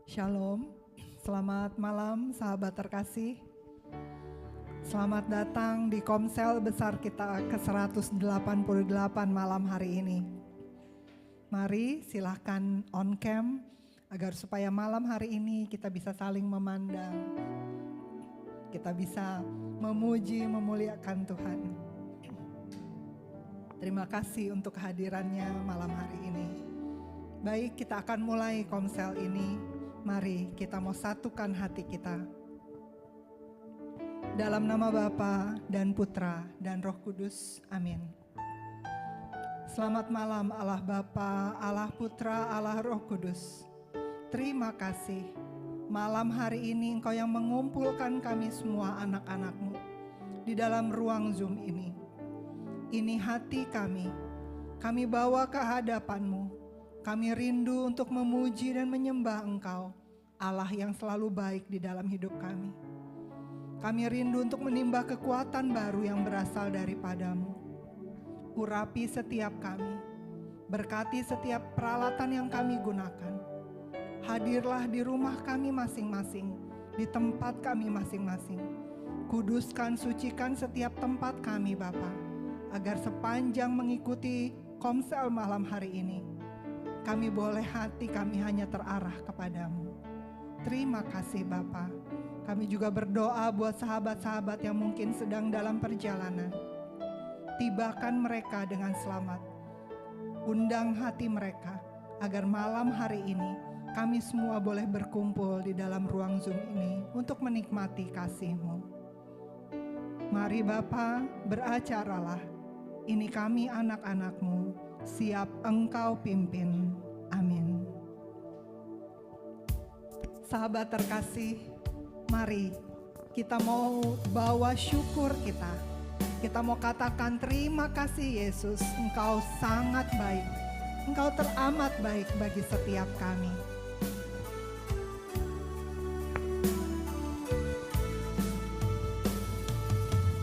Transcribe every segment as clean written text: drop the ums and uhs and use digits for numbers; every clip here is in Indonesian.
Shalom, selamat malam sahabat terkasih. Selamat datang di Komsel besar kita ke-188 malam hari ini. Mari silahkan on cam agar supaya malam hari ini kita bisa saling memandang. Kita bisa memuji, memuliakan Tuhan. Terima kasih untuk kehadirannya malam hari ini. Baik, kita akan mulai Komsel ini. Mari kita mau satukan hati kita. Dalam nama Bapa dan Putra dan Roh Kudus. Amin. Selamat malam Allah Bapa, Allah Putra, Allah Roh Kudus. Terima kasih. Malam hari ini Engkau yang mengumpulkan kami semua anak-anak-Mu di dalam ruang Zoom ini. Ini hati kami. Kami bawa ke hadapan-Mu. Kami rindu untuk memuji dan menyembah Engkau, Allah yang selalu baik di dalam hidup kami. Kami rindu untuk menimba kekuatan baru yang berasal daripada-Mu. Urapi setiap kami, berkati setiap peralatan yang kami gunakan. Hadirlah di rumah kami masing-masing, di tempat kami masing-masing. Kuduskan, sucikan setiap tempat kami Bapa, agar sepanjang mengikuti Komsel malam hari ini, kami boleh hati kami hanya terarah kepadamu. Terima kasih Bapa. Kami juga berdoa buat sahabat-sahabat yang mungkin sedang dalam perjalanan. Tibakan mereka dengan selamat. Undang hati mereka agar malam hari ini kami semua boleh berkumpul di dalam ruang Zoom ini untuk menikmati kasih-Mu. Mari Bapa, beracaralah. Ini kami anak-anak-Mu, siap Engkau pimpin. Amin. Sahabat terkasih, mari kita mau bawa syukur kita. Kita mau katakan terima kasih Yesus, Engkau sangat baik. Engkau teramat baik bagi setiap kami.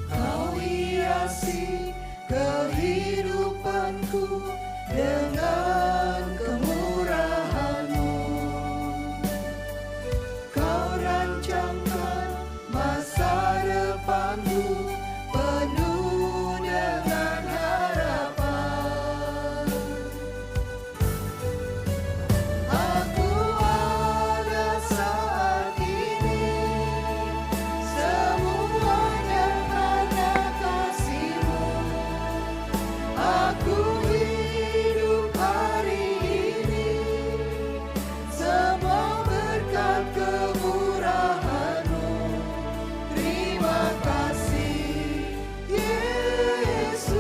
Kau hiasi kehidupanku dengan kemurahan-Mu. Kau rancangkan masa depanku penuh dengan harapan. Aku ada saat ini, semuanya karena kasih-Mu. Aku hidup hari ini, semua berkat kemurahan-Mu. Terima kasih Yesus,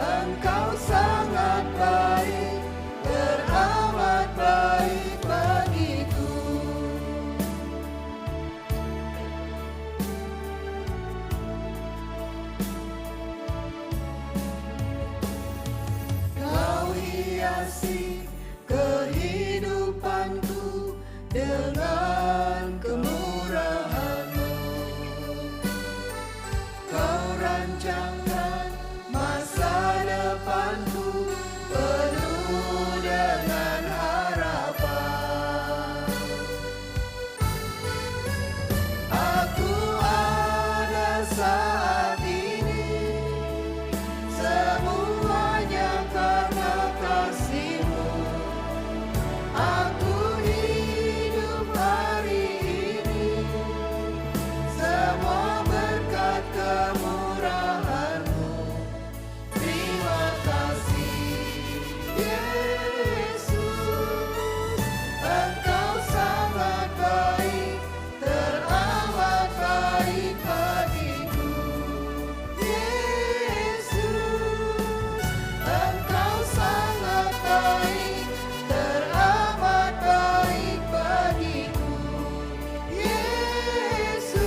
Engkau sangat baik, teramat baik bagiku. Kau hiasi kehidupanku dengan kemurahan-Mu. Kau rancangkan masa depanku penuh dengan harapan. Aku ada saat ini, semuanya karena kasih-Mu. Aku hidup hari ini, semua berkat kemurahan-Mu. Terima kasih Yesus, Engkau sangat baik, teramat baik bagiku. Yesus, Engkau sangat baik, teramat baik bagiku. Yesus,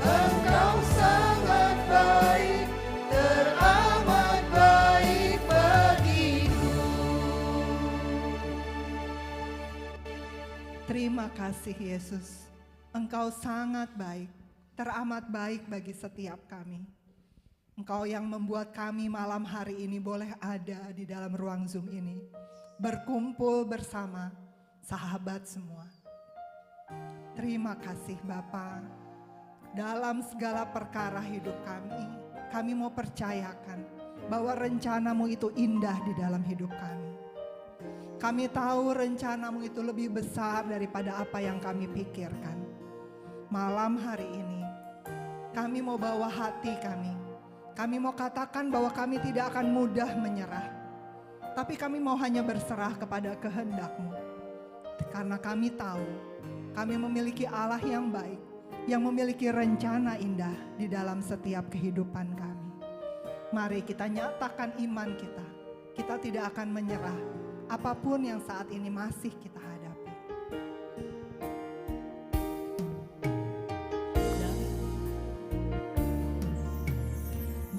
Engkau sangat baik, teramat baik bagiku. Terima kasih Yesus, Engkau sangat baik, teramat baik bagi setiap kami. Engkau yang membuat kami malam hari ini boleh ada di dalam ruang Zoom ini, berkumpul bersama sahabat semua. Terima kasih Bapa. Dalam segala perkara hidup kami mau percayakan bahwa rencanamu itu indah di dalam hidup kami. Kami tahu rencanamu itu lebih besar daripada apa yang kami pikirkan. Malam hari ini, kami mau bawa hati kami. Kami mau katakan bahwa kami tidak akan mudah menyerah. Tapi kami mau hanya berserah kepada kehendak-Mu. Karena kami tahu, kami memiliki Allah yang baik, yang memiliki rencana indah di dalam setiap kehidupan kami. Mari kita nyatakan iman kita. Kita tidak akan menyerah apapun yang saat ini masih kita hadapi.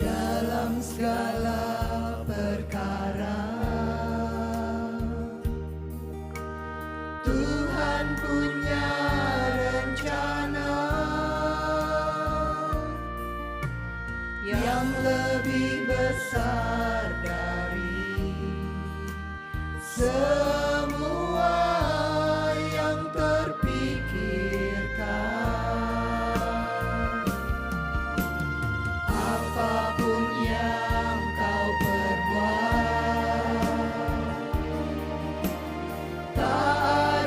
Dalam segala perkara Tuhan punya rencana yang lebih besar dari semua yang terpikirkan. Apapun yang kau perbuat, tak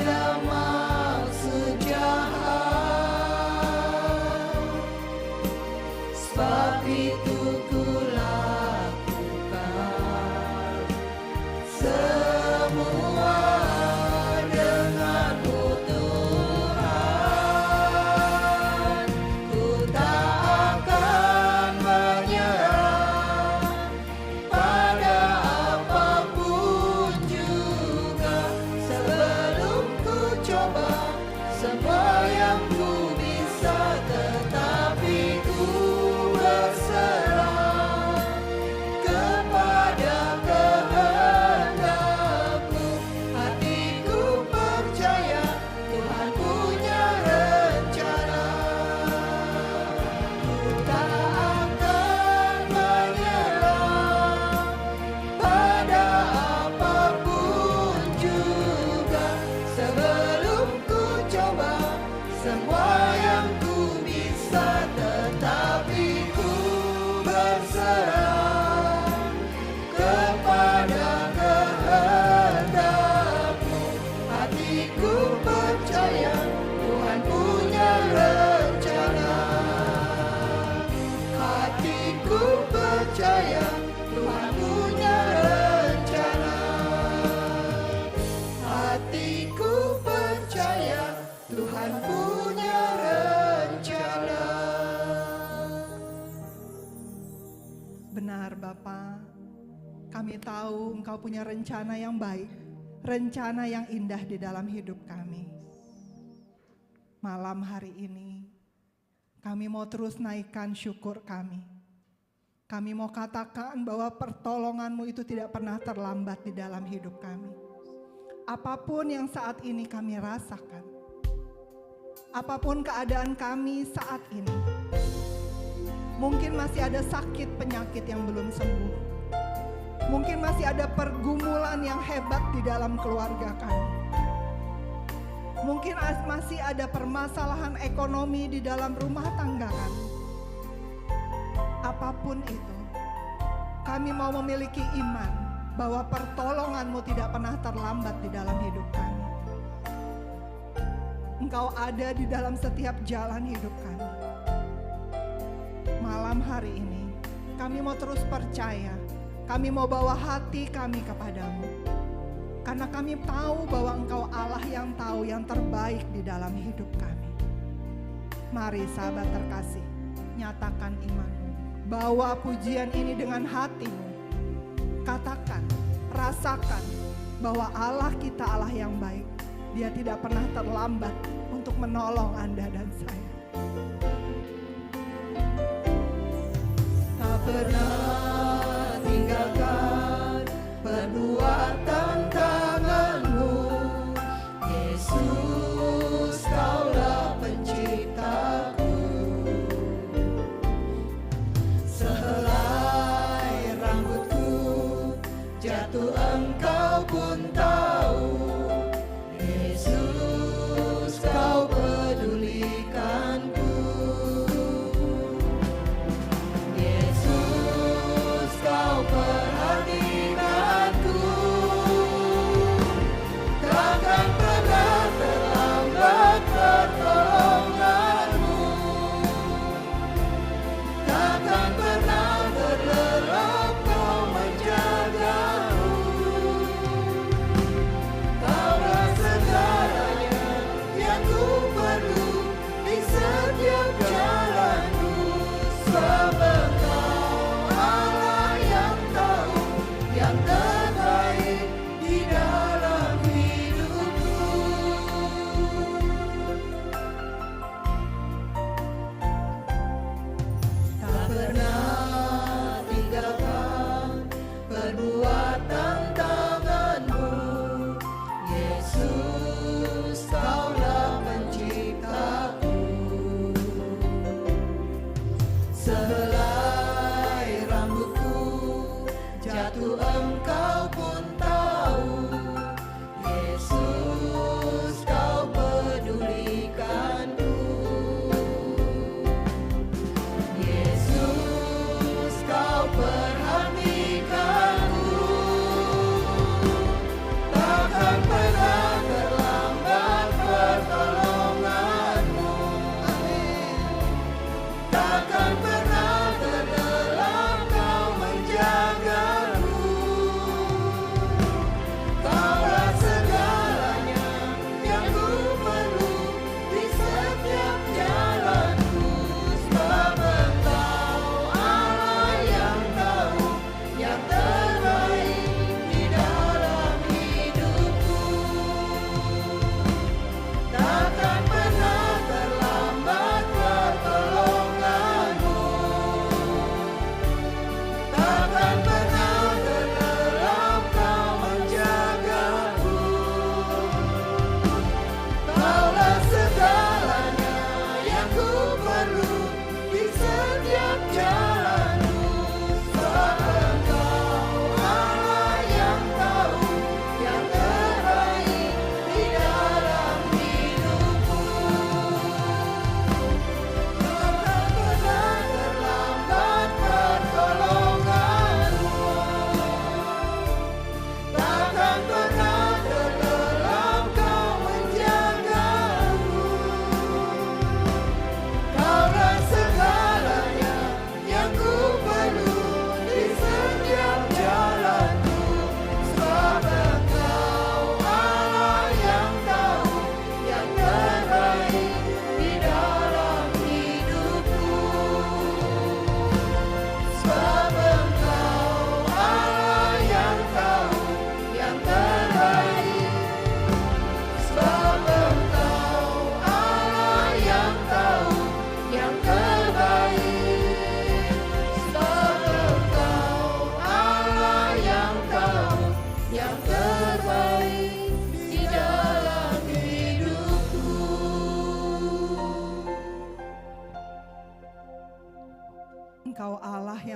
ada maksud jahat. Sebab itu ku lakukan semua denganmu Tuhan. Ku tak akan menyerah pada apapun juga. Sebelum ku coba semua yang ku bisa, tetapi ku berserah kepada kehendak-Mu. Hatiku percaya Tuhan punya rencana. Ku tak akan menyerah pada apapun juga. Sebelum ku coba semua yang ku bisa, tetapi ku berserah kepada kehendak-Mu. Hatiku percaya Tuhan punya rencana. Hatiku percaya Tuhan punya rencana. Hatiku percaya Tuhan punya rencana. Benar Bapa, kami tahu Engkau punya rencana yang baik, rencana yang indah di dalam hidup kami. Malam hari ini, kami mau terus naikkan syukur kami. Kami mau katakan bahwa pertolongan-Mu itu tidak pernah terlambat di dalam hidup kami. Apapun yang saat ini kami rasakan, apapun keadaan kami saat ini, mungkin masih ada sakit penyakit yang belum sembuh. Mungkin masih ada pergumulan yang hebat di dalam keluarga kami. Mungkin masih ada permasalahan ekonomi di dalam rumah tangga kami. Apapun itu, kami mau memiliki iman bahwa pertolongan-Mu tidak pernah terlambat di dalam hidup kami. Engkau ada di dalam setiap jalan hidup kami. Malam hari ini, kami mau terus percaya, kami mau bawa hati kami kepadamu. Karena kami tahu bahwa Engkau Allah yang tahu yang terbaik di dalam hidup kami. Mari sahabat terkasih, nyatakan imanmu. Bawa pujian ini dengan hatimu. Katakan, rasakan bahwa Allah kita Allah yang baik. Dia tidak pernah terlambat untuk menolong Anda dan saya. Tak pernah tinggalkan perbuatan tangan-Mu, Yesus, Kaulah penciptaku. Sehelai rambutku jatuh, Engkau pun tahu, Yesus.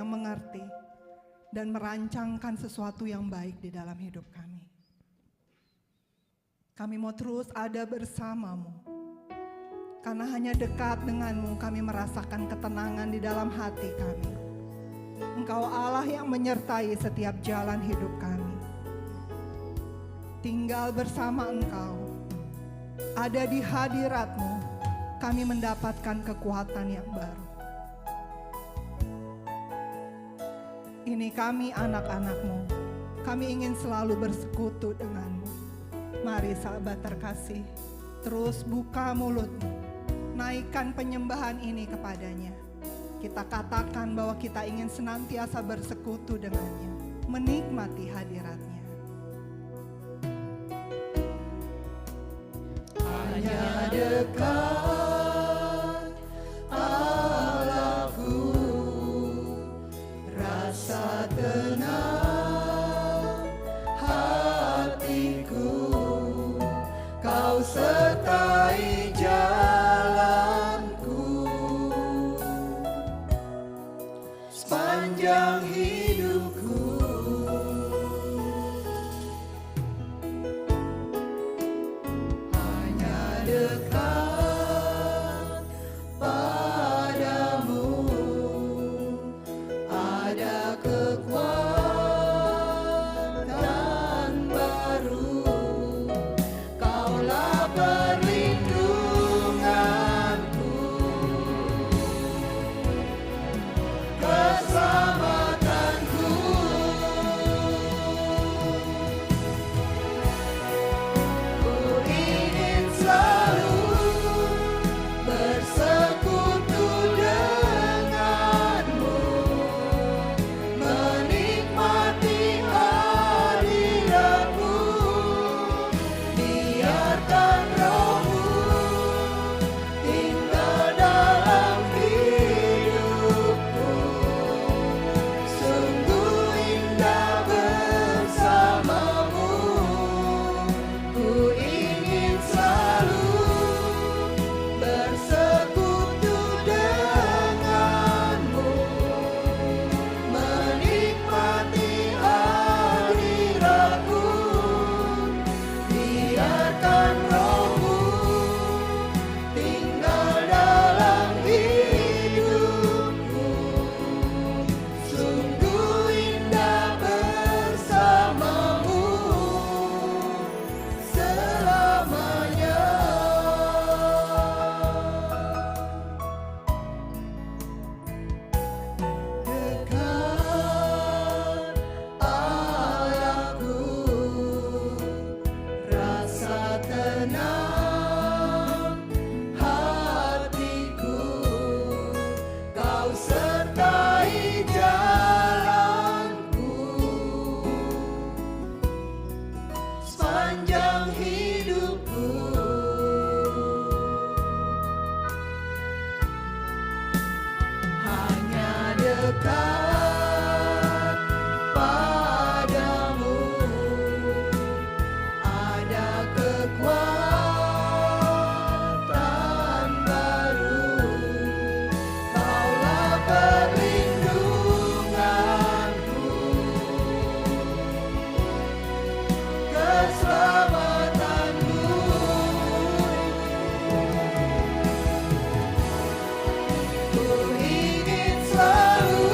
yang mengerti dan merancangkan sesuatu yang baik di dalam hidup kami. Kami mau terus ada bersama-Mu. Karena hanya dekat dengan-Mu kami merasakan ketenangan di dalam hati kami. Engkau Allah yang menyertai setiap jalan hidup kami. Tinggal bersama Engkau, ada di hadirat-Mu, kami mendapatkan kekuatan yang baru. Ini kami anak-anak-Mu, kami ingin selalu bersekutu dengan-Mu. Mari sahabat terkasih, terus buka mulut-Mu, naikkan penyembahan ini kepadanya. Kita katakan bahwa kita ingin senantiasa bersekutu dengannya, menikmati hadirat-Nya. Hanya dekat Allahku, rasa tenang hatiku, Kau sertai jalanku sepanjang hidupku. Dekat padamu ada kekuatan baru, Kaulah perlindunganku, keselamatanku. Ku ingin selalu bersekutu denganmu, menikmati hadiratmu. Biarkan Roh-Mu tinggal dalam hidupku, sungguh indah bersamamu. Ku ingin selalu bersekutu denganmu, menikmati hadiratmu. Biarkan Roh-Mu tinggal dalam hidupku, sungguh indah bersamamu selamanya. Dekat Allahku, rasa tenang hatiku, Kau sertai jalanku sepanjang hidupku. Hanya dekat padamu ada kekuatan baru, Kaulah perlindunganku, keselamatanku. Ku ingin selalu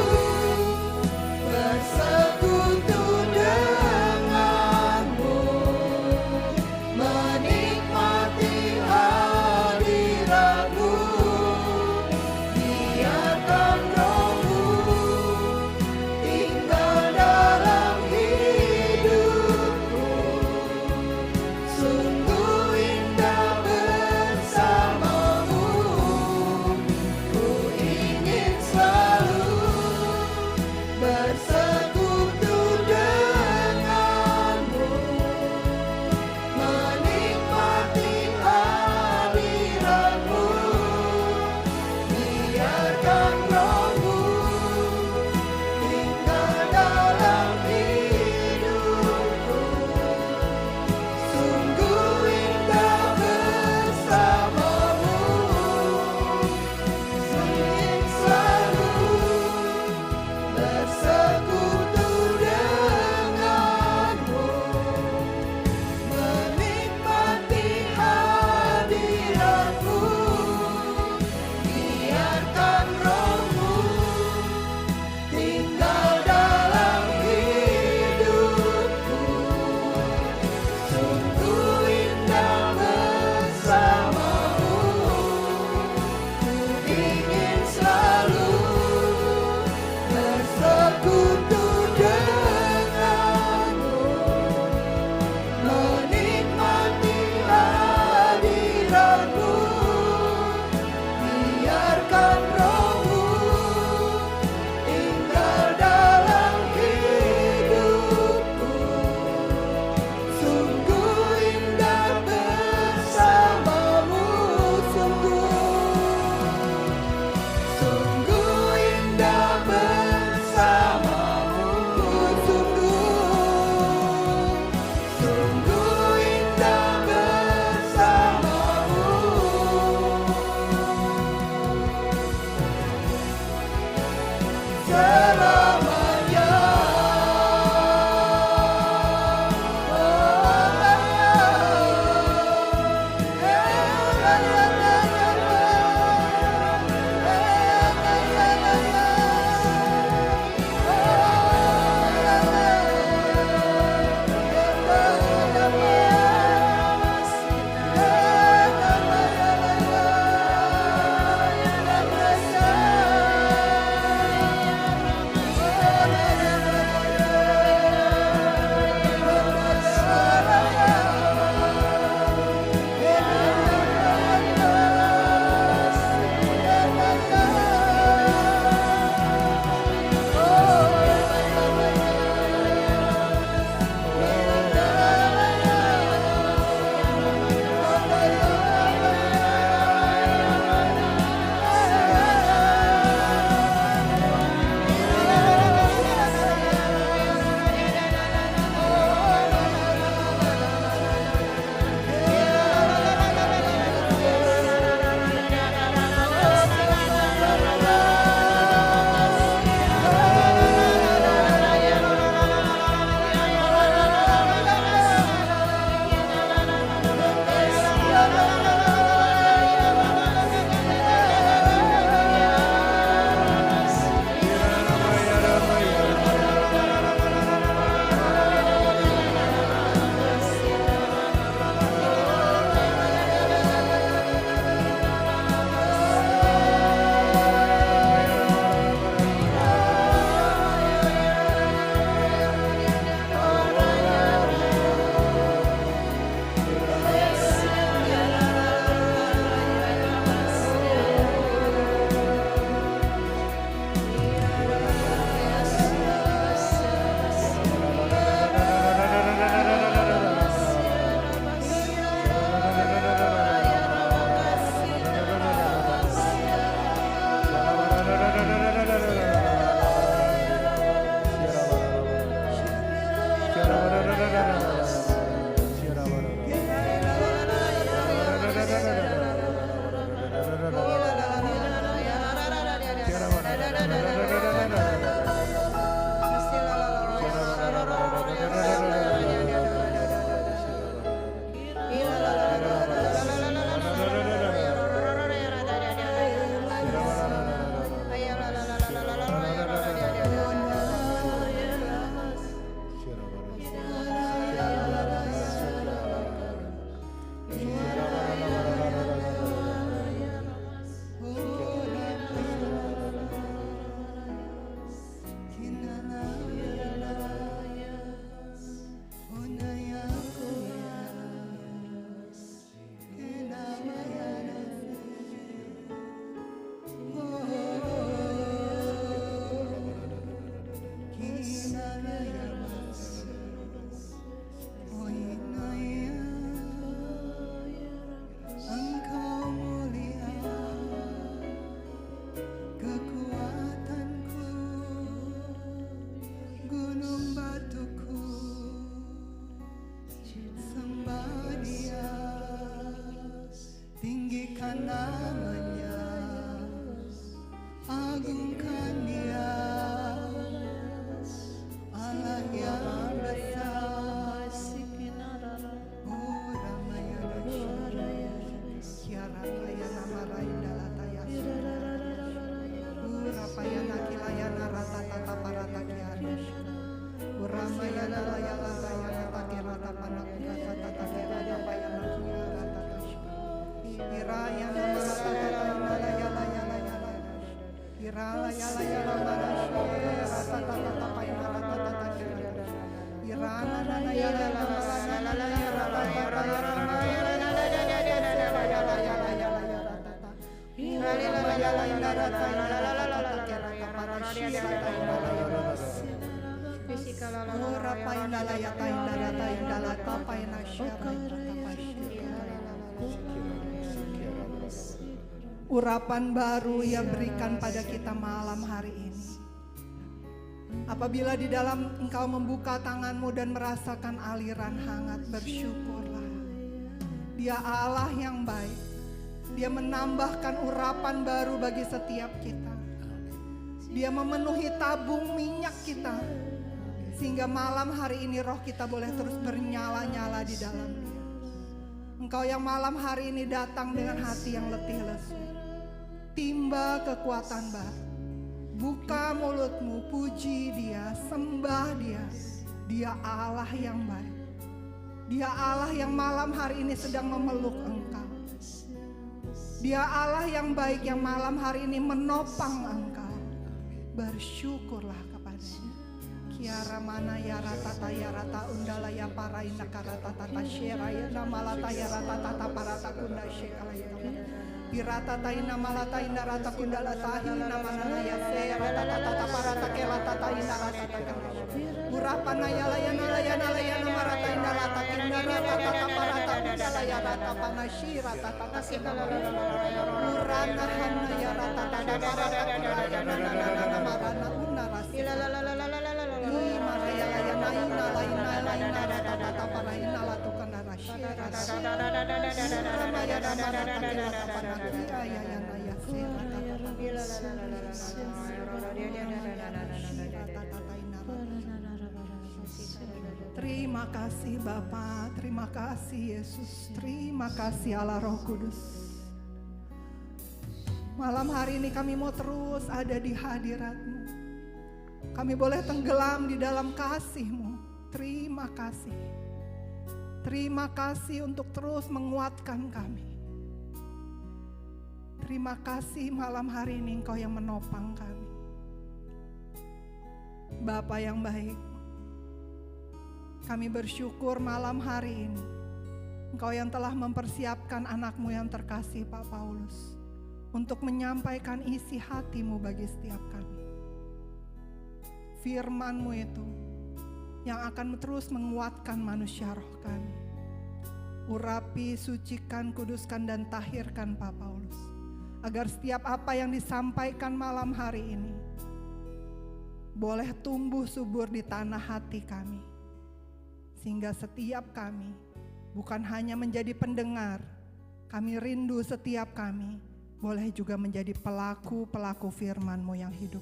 bersekutu denganmu, menikmati hadiratmu. Biarkan Roh-Mu tinggal dalam hidupku, Urapan baru yang berikan pada kita malam hari ini. Apabila di dalam engkau membuka tanganmu dan merasakan aliran hangat, bersyukurlah. Dia Allah yang baik. Dia menambahkan urapan baru bagi setiap kita. Dia memenuhi tabung minyak kita. Sehingga malam hari ini roh kita boleh terus bernyala-nyala di dalam Dia. Engkau yang malam hari ini datang dengan hati yang letih lesu. Timba kekuatan baru. Buka mulutmu, puji Dia, sembah Dia. Dia Allah yang baik. Dia Allah yang malam hari ini sedang memeluk engkau. Dia Allah yang baik yang malam hari ini menopang engkau. Bersyukurlah kepada-Nya. Kiara mana ya rata ya rata undala ya para inaka rata tata syera ya namalata ya rata tata parata kunda syekala ya Pirata taina malata inda rata kundala tahina manana ya se rata tata parata kelata taina rata tata Urapa naya layana layana layana marata inda rata kinda rata tata parata kundala ya rata panashi rata tata segala Urana hana ya rata tata parata kundala nana marana unna rasi Maraya layana ina layina layina rata tata paraina latukan rashi Ramaya rata kelata panaki ayayana ya se rata Terima kasih Bapa, terima kasih Yesus, terima kasih Allah Roh Kudus. Malam hari ini kami mau terus ada di hadirat-Mu. Kami boleh tenggelam di dalam kasih-Mu. Terima kasih. Terima kasih untuk terus menguatkan kami. Terima kasih malam hari ini Engkau yang menopang kami. Bapa yang baik, kami bersyukur malam hari ini Engkau yang telah mempersiapkan anak-Mu yang terkasih Pak Paulus untuk menyampaikan isi hati-Mu bagi setiap kami. Firman-Mu itu yang akan terus menguatkan manusia roh kami. Urapi, sucikan, kuduskan dan tahirkan Pak Paulus, agar setiap apa yang disampaikan malam hari ini boleh tumbuh subur di tanah hati kami. Sehingga setiap kami bukan hanya menjadi pendengar, kami rindu setiap kami boleh juga menjadi pelaku-pelaku firman-Mu yang hidup.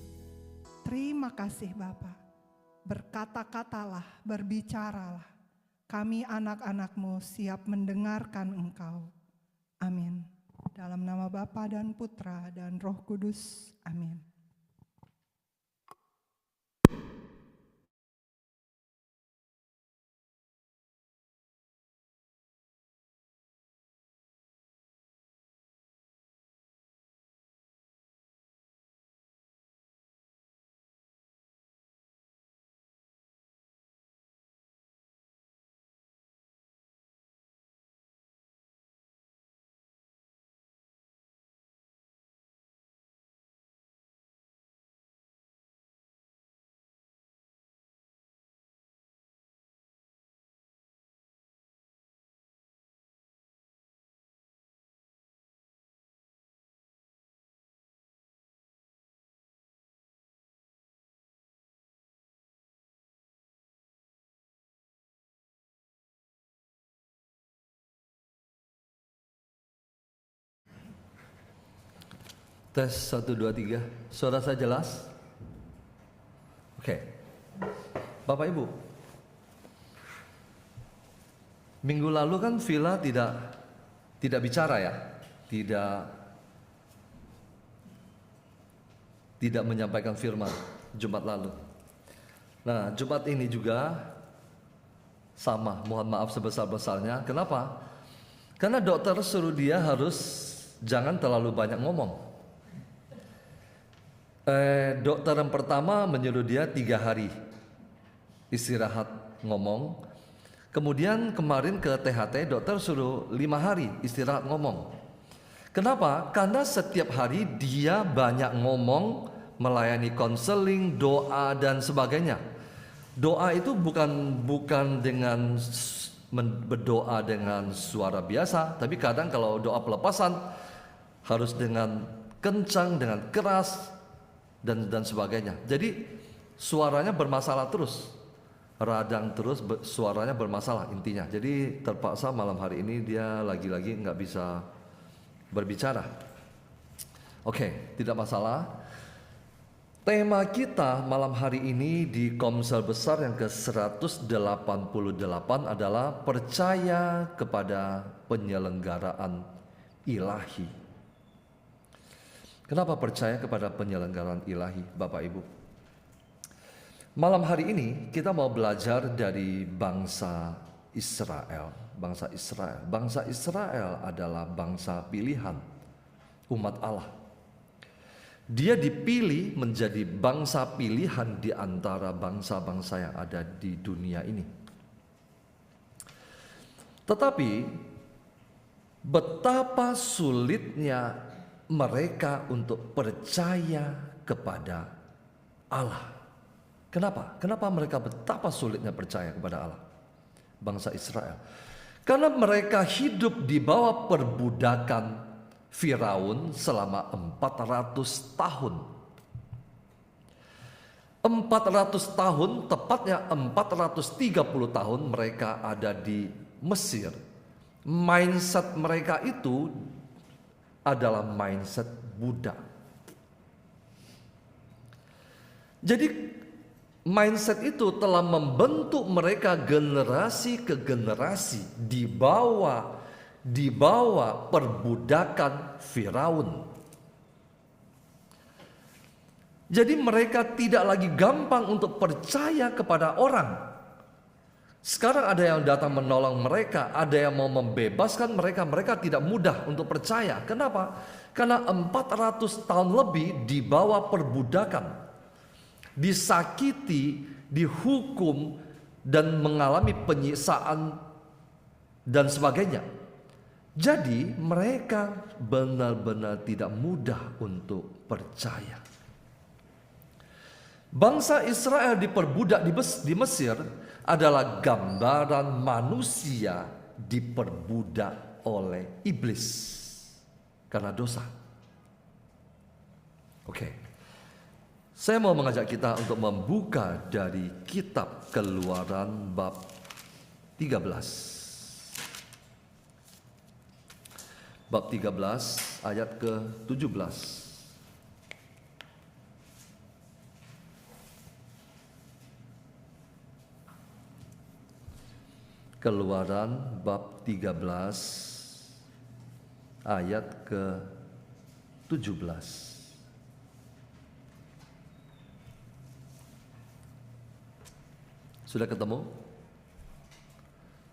Terima kasih Bapa. Berkata-katalah, berbicaralah. Kami anak-anak-Mu siap mendengarkan Engkau. Amin. Dalam nama Bapa dan Putra dan Roh Kudus. Amin. Tes 1, 2, 3. Suara saya jelas? Oke. Bapak Ibu, minggu lalu kan Villa tidak bicara ya, tidak menyampaikan firman Jumat lalu. Nah, Jumat ini juga sama, mohon maaf sebesar-besarnya. Kenapa? Karena dokter suruh dia harus jangan terlalu banyak ngomong. Dokter yang pertama menyuruh dia 3 hari istirahat ngomong. Kemudian kemarin ke THT dokter suruh 5 hari istirahat ngomong. Kenapa? Karena setiap hari dia banyak ngomong, melayani konseling, doa dan sebagainya. Doa itu bukan dengan berdoa dengan suara biasa, tapi kadang kalau doa pelepasan harus dengan kencang, dengan keras dan sebagainya. Jadi suaranya bermasalah terus, radang terus, suaranya bermasalah intinya. Jadi terpaksa malam hari ini dia lagi-lagi nggak bisa berbicara. Oke, tidak masalah. Tema kita malam hari ini di Komsel Besar yang ke-188 adalah percaya kepada penyelenggaraan ilahi. Kenapa percaya kepada penyelenggaraan ilahi, Bapak Ibu? Malam hari ini kita mau belajar dari bangsa Israel. Bangsa Israel. Bangsa Israel adalah bangsa pilihan umat Allah. Dia dipilih menjadi bangsa pilihan di antara bangsa-bangsa yang ada di dunia ini. Tetapi betapa sulitnya mereka untuk percaya kepada Allah. Kenapa? Kenapa mereka betapa sulitnya percaya kepada Allah? Bangsa Israel. Karena mereka hidup di bawah perbudakan Firaun selama 400 tahun. 400 tahun, tepatnya 430 tahun mereka ada di Mesir. Mindset mereka itu adalah mindset Buddha. Jadi mindset itu telah membentuk mereka generasi ke generasi di bawah perbudakan Firaun. Jadi mereka tidak lagi gampang untuk percaya kepada orang. Sekarang ada yang datang menolong mereka, ada yang mau membebaskan mereka, mereka tidak mudah untuk percaya. Kenapa? Karena 400 tahun lebih di bawah perbudakan. Disakiti, dihukum, dan mengalami penyiksaan dan sebagainya. Jadi mereka benar-benar tidak mudah untuk percaya. Bangsa Israel diperbudak di Mesir adalah gambaran manusia diperbudak oleh iblis karena dosa. Oke. Saya mau mengajak kita untuk membuka dari kitab Keluaran bab 13. Bab 13 ayat ke-17. Keluaran bab 13 ayat ke-17. Sudah ketemu?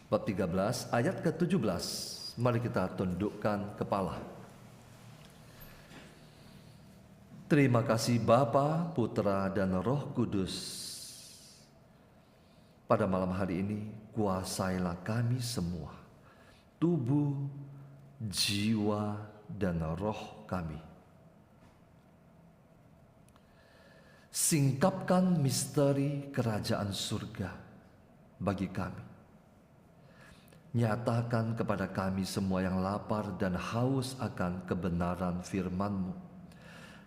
Bab 13 ayat ke-17. Mari kita tundukkan kepala. Terima kasih Bapa, Putra, dan Roh Kudus. Pada malam hari ini, kuasailah kami semua, tubuh, jiwa, dan roh kami. Singkapkan misteri kerajaan surga bagi kami. Nyatakan kepada kami semua yang lapar dan haus akan kebenaran firman-Mu.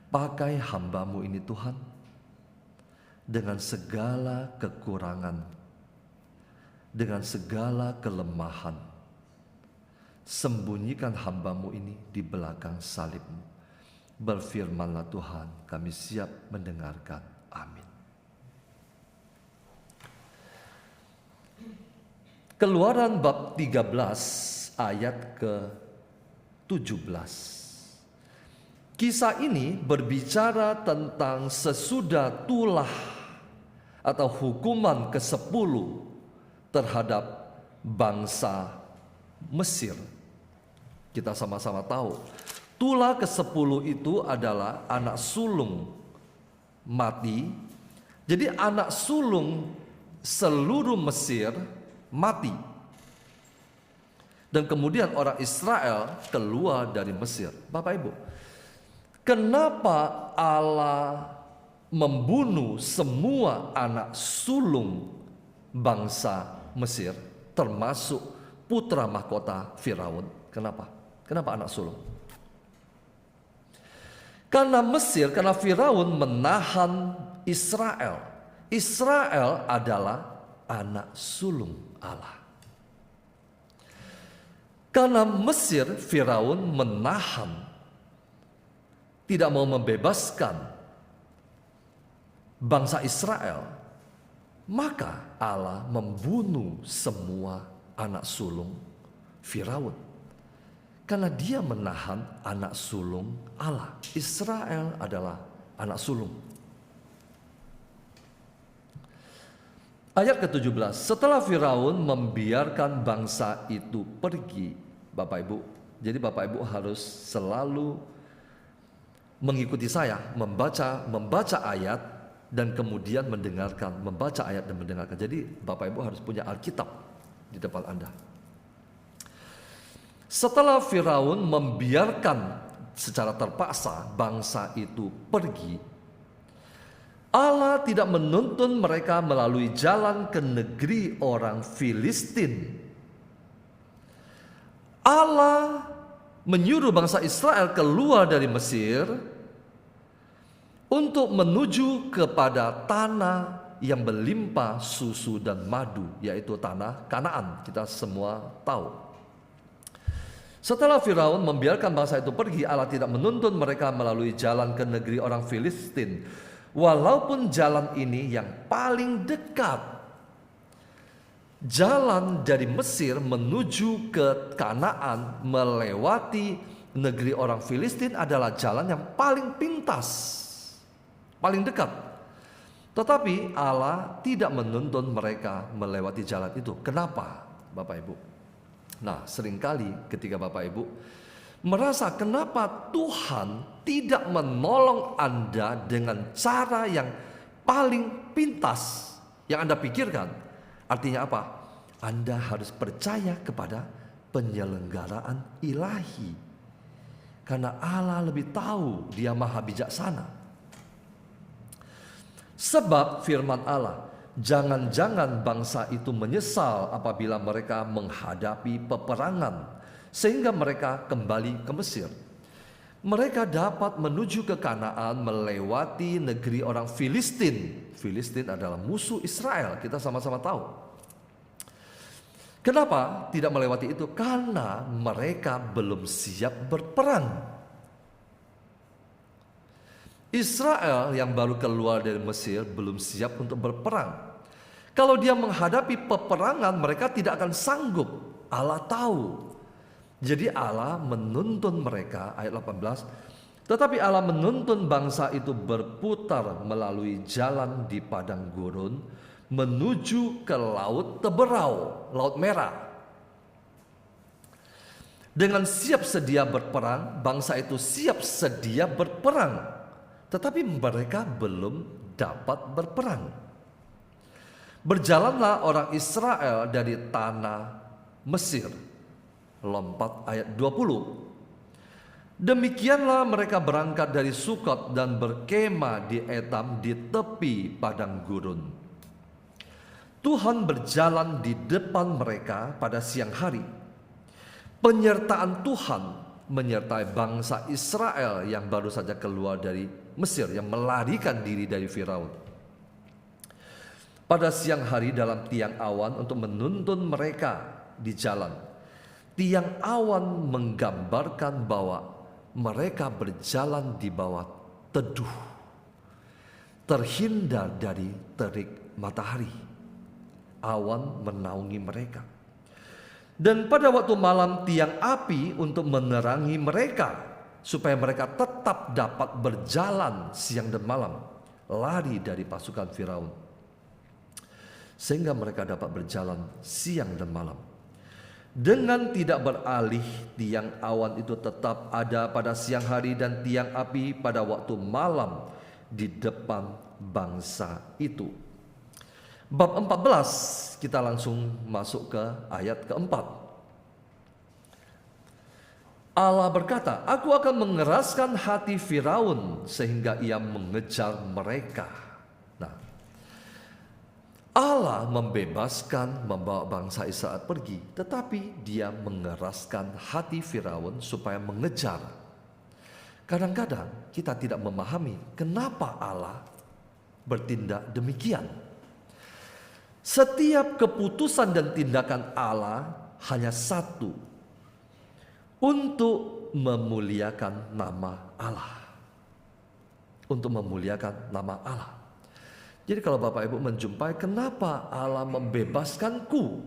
Pakai hamba-Mu ini Tuhan, dengan segala kekurangan, dengan segala kelemahan. Sembunyikan hamba-Mu ini di belakang salib-Mu. Berfirmanlah Tuhan, kami siap mendengarkan. Amin. Keluaran bab 13 ayat ke-17. Kisah ini berbicara tentang sesudah tulah atau hukuman ke-10 terhadap bangsa Mesir. Kita sama-sama tahu, tulah ke-10 itu adalah anak sulung mati. Jadi anak sulung seluruh Mesir mati. Dan kemudian orang Israel keluar dari Mesir. Bapak Ibu, kenapa Allah membunuh semua anak sulung bangsa Mesir, termasuk putra mahkota Firaun? Kenapa? Kenapa anak sulung? Karena Mesir, karena Firaun menahan Israel. Israel adalah anak sulung Allah. Karena Mesir, Firaun menahan, tidak mau membebaskan bangsa Israel, maka Allah membunuh semua anak sulung Firaun. Karena dia menahan anak sulung Allah. Israel adalah anak sulung. Ayat ke-17, setelah Firaun membiarkan bangsa itu pergi, Bapak Ibu. Jadi Bapak Ibu harus selalu mengikuti saya, membaca ayat dan kemudian mendengarkan, membaca ayat dan mendengarkan. Jadi Bapak Ibu harus punya Alkitab di depan Anda. Setelah Firaun membiarkan secara terpaksa bangsa itu pergi, Allah tidak menuntun mereka melalui jalan ke negeri orang Filistin. Allah menyuruh bangsa Israel keluar dari Mesir untuk menuju kepada tanah yang berlimpah susu dan madu, yaitu tanah Kanaan. Kita semua tahu. Setelah Firaun membiarkan bangsa itu pergi, Allah tidak menuntun mereka melalui jalan ke negeri orang Filistin. Walaupun jalan ini yang paling dekat, jalan dari Mesir menuju ke Kanaan melewati negeri orang Filistin adalah jalan yang paling pintas, paling dekat. Tetapi Allah tidak menuntun mereka melewati jalan itu. Kenapa, Bapak Ibu? Nah, seringkali ketika Bapak Ibu merasa kenapa Tuhan tidak menolong Anda dengan cara yang paling pintas yang Anda pikirkan. Artinya apa? Anda harus percaya kepada penyelenggaraan ilahi. Karena Allah lebih tahu, Dia maha bijaksana. Sebab firman Allah, jangan-jangan bangsa itu menyesal apabila mereka menghadapi peperangan, sehingga mereka kembali ke Mesir. Mereka dapat menuju ke Kanaan melewati negeri orang Filistin. Filistin adalah musuh Israel, kita sama-sama tahu. Kenapa tidak melewati itu? Karena mereka belum siap berperang. Israel yang baru keluar dari Mesir belum siap untuk berperang. Kalau dia menghadapi peperangan, mereka tidak akan sanggup. Allah tahu. Jadi Allah menuntun mereka, ayat 18, tetapi Allah menuntun bangsa itu berputar melalui jalan di padang gurun menuju ke laut Teberau, Laut Merah. Dengan siap sedia berperang, bangsa itu siap sedia berperang, tetapi mereka belum dapat berperang. Berjalanlah orang Israel dari tanah Mesir. Lompat ayat 20. Demikianlah mereka berangkat dari Sukot dan berkemah di Etam di tepi padang gurun. Tuhan berjalan di depan mereka pada siang hari. Penyertaan Tuhan menyertai bangsa Israel yang baru saja keluar dari Mesir, yang melarikan diri dari Firaun. Pada siang hari dalam tiang awan untuk menuntun mereka di jalan. Tiang awan menggambarkan bahwa mereka berjalan di bawah teduh, terhindar dari terik matahari. Awan menaungi mereka. Dan pada waktu malam tiang api untuk menerangi mereka, supaya mereka tetap dapat berjalan siang dan malam, lari dari pasukan Firaun, sehingga mereka dapat berjalan siang dan malam. Dengan tidak beralih, tiang awan itu tetap ada pada siang hari dan tiang api pada waktu malam di depan bangsa itu. Bab 14 kita langsung masuk ke ayat keempat. Allah berkata, "Aku akan mengeraskan hati Firaun sehingga ia mengejar mereka." Nah, Allah membebaskan, membawa bangsa Israel pergi, tetapi dia mengeraskan hati Firaun supaya mengejar. Kadang-kadang kita tidak memahami kenapa Allah bertindak demikian. Setiap keputusan dan tindakan Allah hanya satu, untuk memuliakan nama Allah. Untuk memuliakan nama Allah. Jadi kalau Bapak Ibu menjumpai kenapa Allah membebaskanku,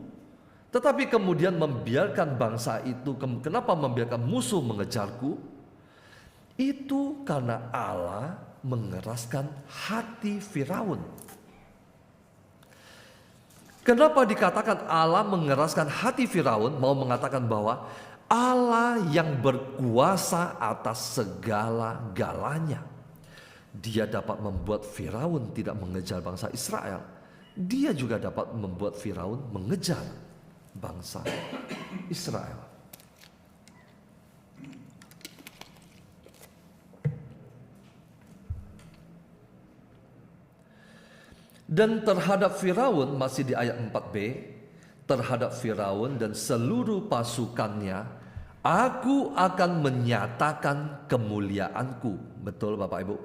tetapi kemudian membiarkan bangsa itu, kenapa membiarkan musuh mengejarku? Itu karena Allah mengeraskan hati Firaun. Kenapa dikatakan Allah mengeraskan hati Firaun? Mau mengatakan bahwa Allah yang berkuasa atas segala-galanya. Dia dapat membuat Firaun tidak mengejar bangsa Israel. Dia juga dapat membuat Firaun mengejar bangsa Israel. Dan terhadap Firaun, masih di ayat 4b, terhadap Firaun dan seluruh pasukannya, aku akan menyatakan kemuliaanku. Betul Bapak Ibu?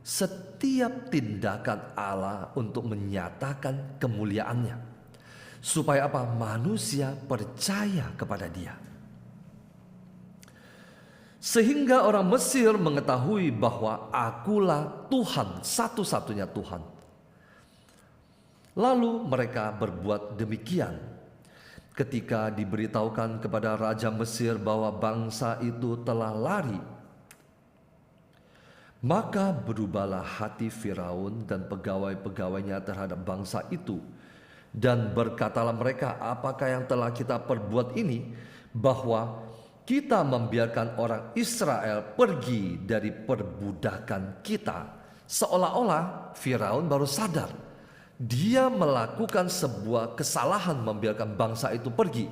Setiap tindakan Allah untuk menyatakan kemuliaannya. Supaya apa? Manusia percaya kepada dia. Sehingga orang Mesir mengetahui bahwa akulah Tuhan, satu-satunya Tuhan. Lalu mereka berbuat demikian. Ketika diberitahukan kepada Raja Mesir bahwa bangsa itu telah lari, maka berubahlah hati Firaun dan pegawai-pegawainya terhadap bangsa itu. Dan berkatalah mereka, apakah yang telah kita perbuat ini, bahwa kita membiarkan orang Israel pergi dari perbudakan kita. Seolah-olah Firaun baru sadar. Dia melakukan sebuah kesalahan membiarkan bangsa itu pergi.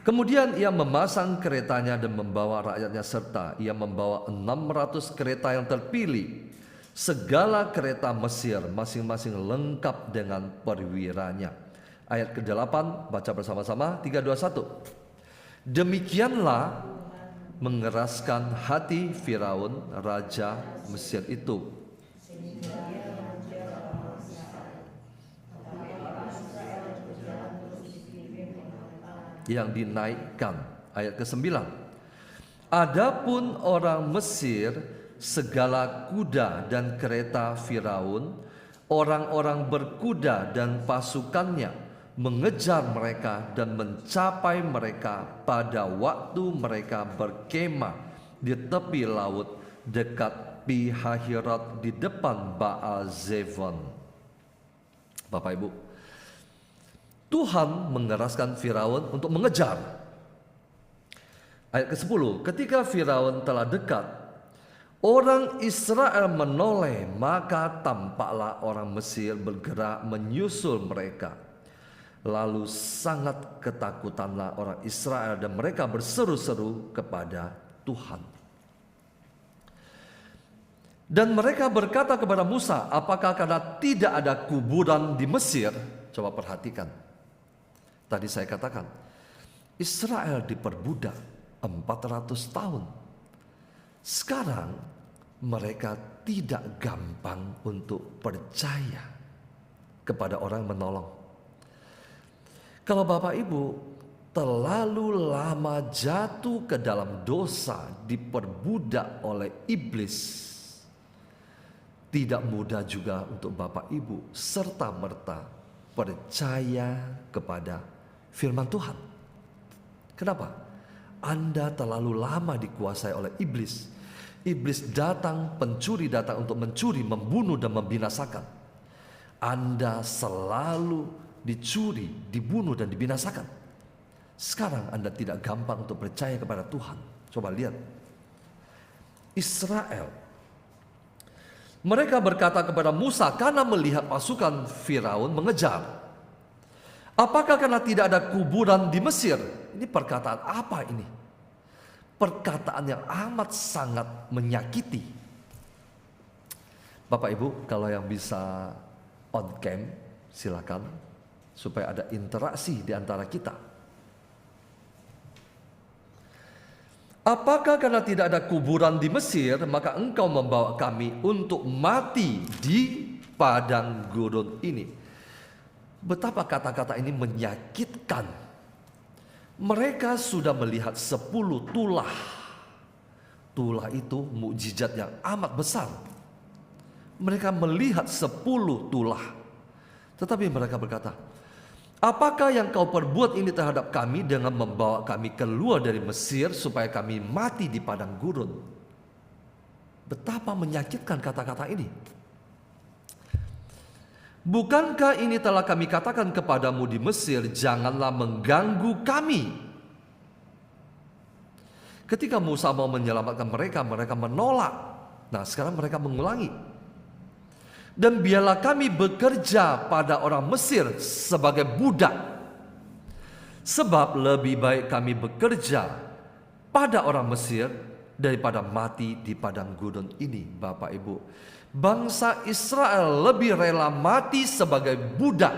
Kemudian ia memasang keretanya dan membawa rakyatnya, serta ia membawa 600 kereta yang terpilih. Segala kereta Mesir masing-masing lengkap dengan perwiranya. Ayat ke-8 baca bersama-sama, 3, 2, 1. Demikianlah mengeraskan hati Firaun raja Mesir itu. Yang dinaikkan, ayat ke-9. Adapun orang Mesir, segala kuda dan kereta Firaun, orang-orang berkuda dan pasukannya mengejar mereka dan mencapai mereka pada waktu mereka berkemah di tepi laut dekat Pi-hahiroth di depan Baal Zefon. Bapak Ibu, Tuhan mengeraskan Firaun untuk mengejar. Ayat ke-10, ketika Firaun telah dekat, orang Israel menoleh, maka tampaklah orang Mesir bergerak menyusul mereka. Lalu sangat ketakutanlah orang Israel dan mereka berseru-seru kepada Tuhan. Dan mereka berkata kepada Musa, apakah karena tidak ada kuburan di Mesir? Coba perhatikan. Tadi saya katakan, Israel diperbudak 400 tahun. Sekarang mereka tidak gampang untuk percaya kepada orang menolong. Kalau Bapak Ibu terlalu lama jatuh ke dalam dosa, diperbudak oleh iblis, tidak mudah juga untuk Bapak Ibu serta-merta percaya kepada firman Tuhan. Kenapa? Anda terlalu lama dikuasai oleh iblis. Iblis datang, pencuri datang untuk mencuri, membunuh dan membinasakan. Anda selalu dicuri, dibunuh dan dibinasakan. Sekarang Anda tidak gampang untuk percaya kepada Tuhan. Coba lihat. Israel Mereka berkata kepada Musa karena melihat pasukan Firaun mengejar. Apakah karena tidak ada kuburan di Mesir? Ini perkataan apa ini? Perkataan yang amat sangat menyakiti. Bapak Ibu, kalau yang bisa on cam, silakan, supaya ada interaksi di antara kita. Apakah karena tidak ada kuburan di Mesir, maka engkau membawa kami untuk mati di padang gurun ini? Betapa kata-kata ini menyakitkan. Mereka sudah melihat 10 tulah. Tulah itu mukjizat yang amat besar. Mereka melihat 10 tulah. Tetapi mereka berkata, apakah yang kau perbuat ini terhadap kami dengan membawa kami keluar dari Mesir supaya kami mati di padang gurun? Betapa menyakitkan kata-kata ini. Bukankah ini telah kami katakan kepadamu di Mesir, janganlah mengganggu kami? Ketika Musa mau menyelamatkan mereka, mereka menolak. Nah, sekarang mereka mengulangi. Dan biarlah kami bekerja pada orang Mesir sebagai budak. Sebab lebih baik kami bekerja pada orang Mesir daripada mati di padang gurun ini. Bapak Ibu, bangsa Israel lebih rela mati sebagai budak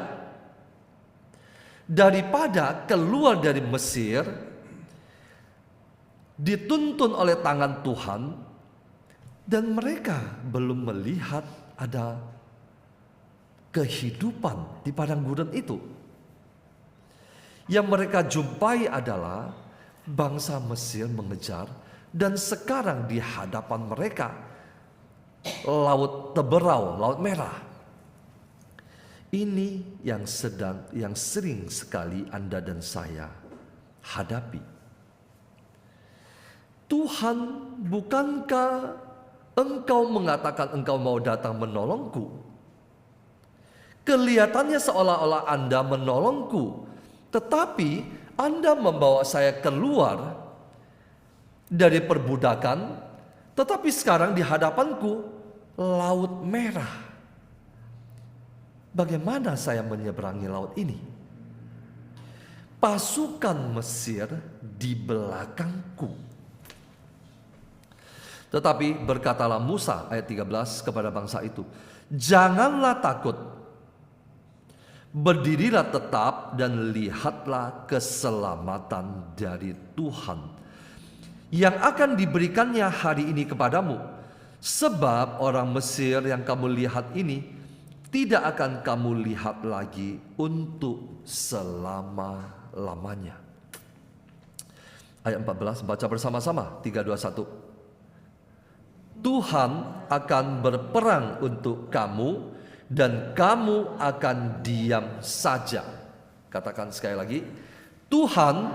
daripada keluar dari Mesir, dituntun oleh tangan Tuhan, dan mereka belum melihat ada kehidupan di padang gurun itu. Yang mereka jumpai adalah bangsa Mesir mengejar, dan sekarang di hadapan mereka laut teberau, laut merah. Ini yang sering sekali Anda dan saya hadapi. Tuhan, bukankah Engkau mengatakan Engkau mau datang menolongku? Kelihatannya seolah-olah Anda menolongku, tetapi Anda membawa saya keluar dari perbudakan, tetapi sekarang di hadapanku laut merah. Bagaimana saya menyeberangi laut ini? Pasukan Mesir di belakangku. Tetapi berkatalah Musa, ayat 13, kepada bangsa itu, janganlah takut, berdirilah tetap dan lihatlah keselamatan dari Tuhan yang akan diberikannya hari ini kepadamu. Sebab orang Mesir yang kamu lihat ini tidak akan kamu lihat lagi untuk selama-lamanya. Ayat 14, baca bersama-sama, 3, 2, 1. Tuhan akan berperang untuk kamu dan kamu akan diam saja. Katakan sekali lagi, Tuhan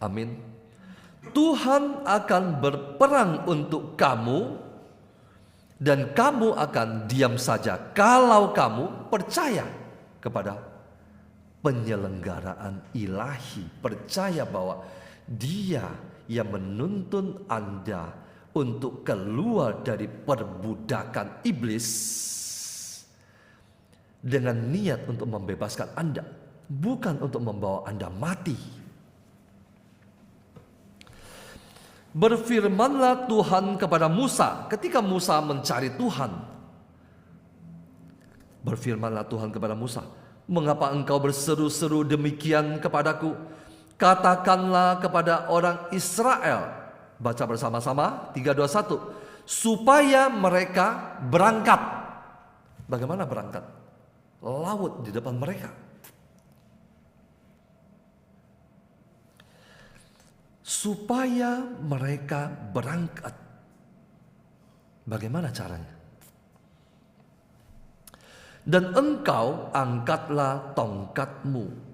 amin. Tuhan akan berperang untuk kamu dan kamu akan diam saja kalau kamu percaya kepada penyelenggaraan ilahi, percaya bahwa Dia yang menuntun Anda untuk keluar dari perbudakan iblis dengan niat untuk membebaskan Anda, bukan untuk membawa Anda mati. Berfirmanlah Tuhan kepada Musa ketika Musa mencari Tuhan. Berfirmanlah Tuhan kepada Musa, mengapa engkau berseru-seru demikian kepadaku? Katakanlah kepada orang Israel, baca bersama-sama, 3, 2, 1, supaya mereka berangkat. Bagaimana berangkat? Laut di depan mereka. Supaya mereka berangkat. Bagaimana caranya? Dan engkau angkatlah tongkatmu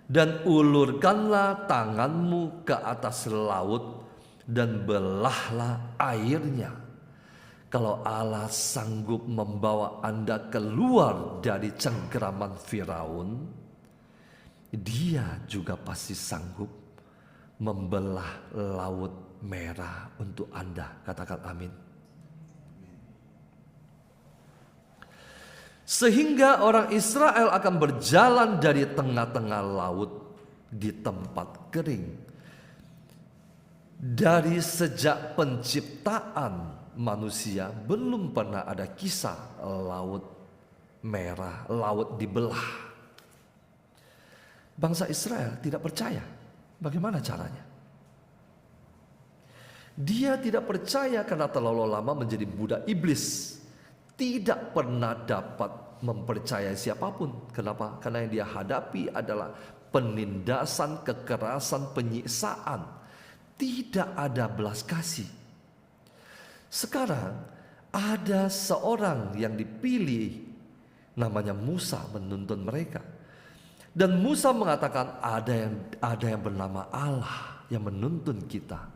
dan ulurkanlah tanganmu ke atas laut dan belahlah airnya. Kalau Allah sanggup membawa Anda keluar dari cengkeraman Firaun, Dia juga pasti sanggup membelah laut merah untuk Anda. Katakan amin. Sehingga orang Israel akan berjalan dari tengah-tengah laut di tempat kering. Dari sejak penciptaan manusia belum pernah ada kisah laut merah, laut dibelah. Bangsa Israel tidak percaya. Bagaimana caranya? Dia tidak percaya karena terlalu lama menjadi budak iblis. Tidak pernah dapat mempercayai siapapun. Kenapa? Karena yang dia hadapi adalah penindasan, kekerasan, penyiksaan. Tidak ada belas kasih. Sekarang ada seorang yang dipilih, namanya Musa, menuntun mereka. Dan Musa mengatakan ada yang bernama Allah yang menuntun kita.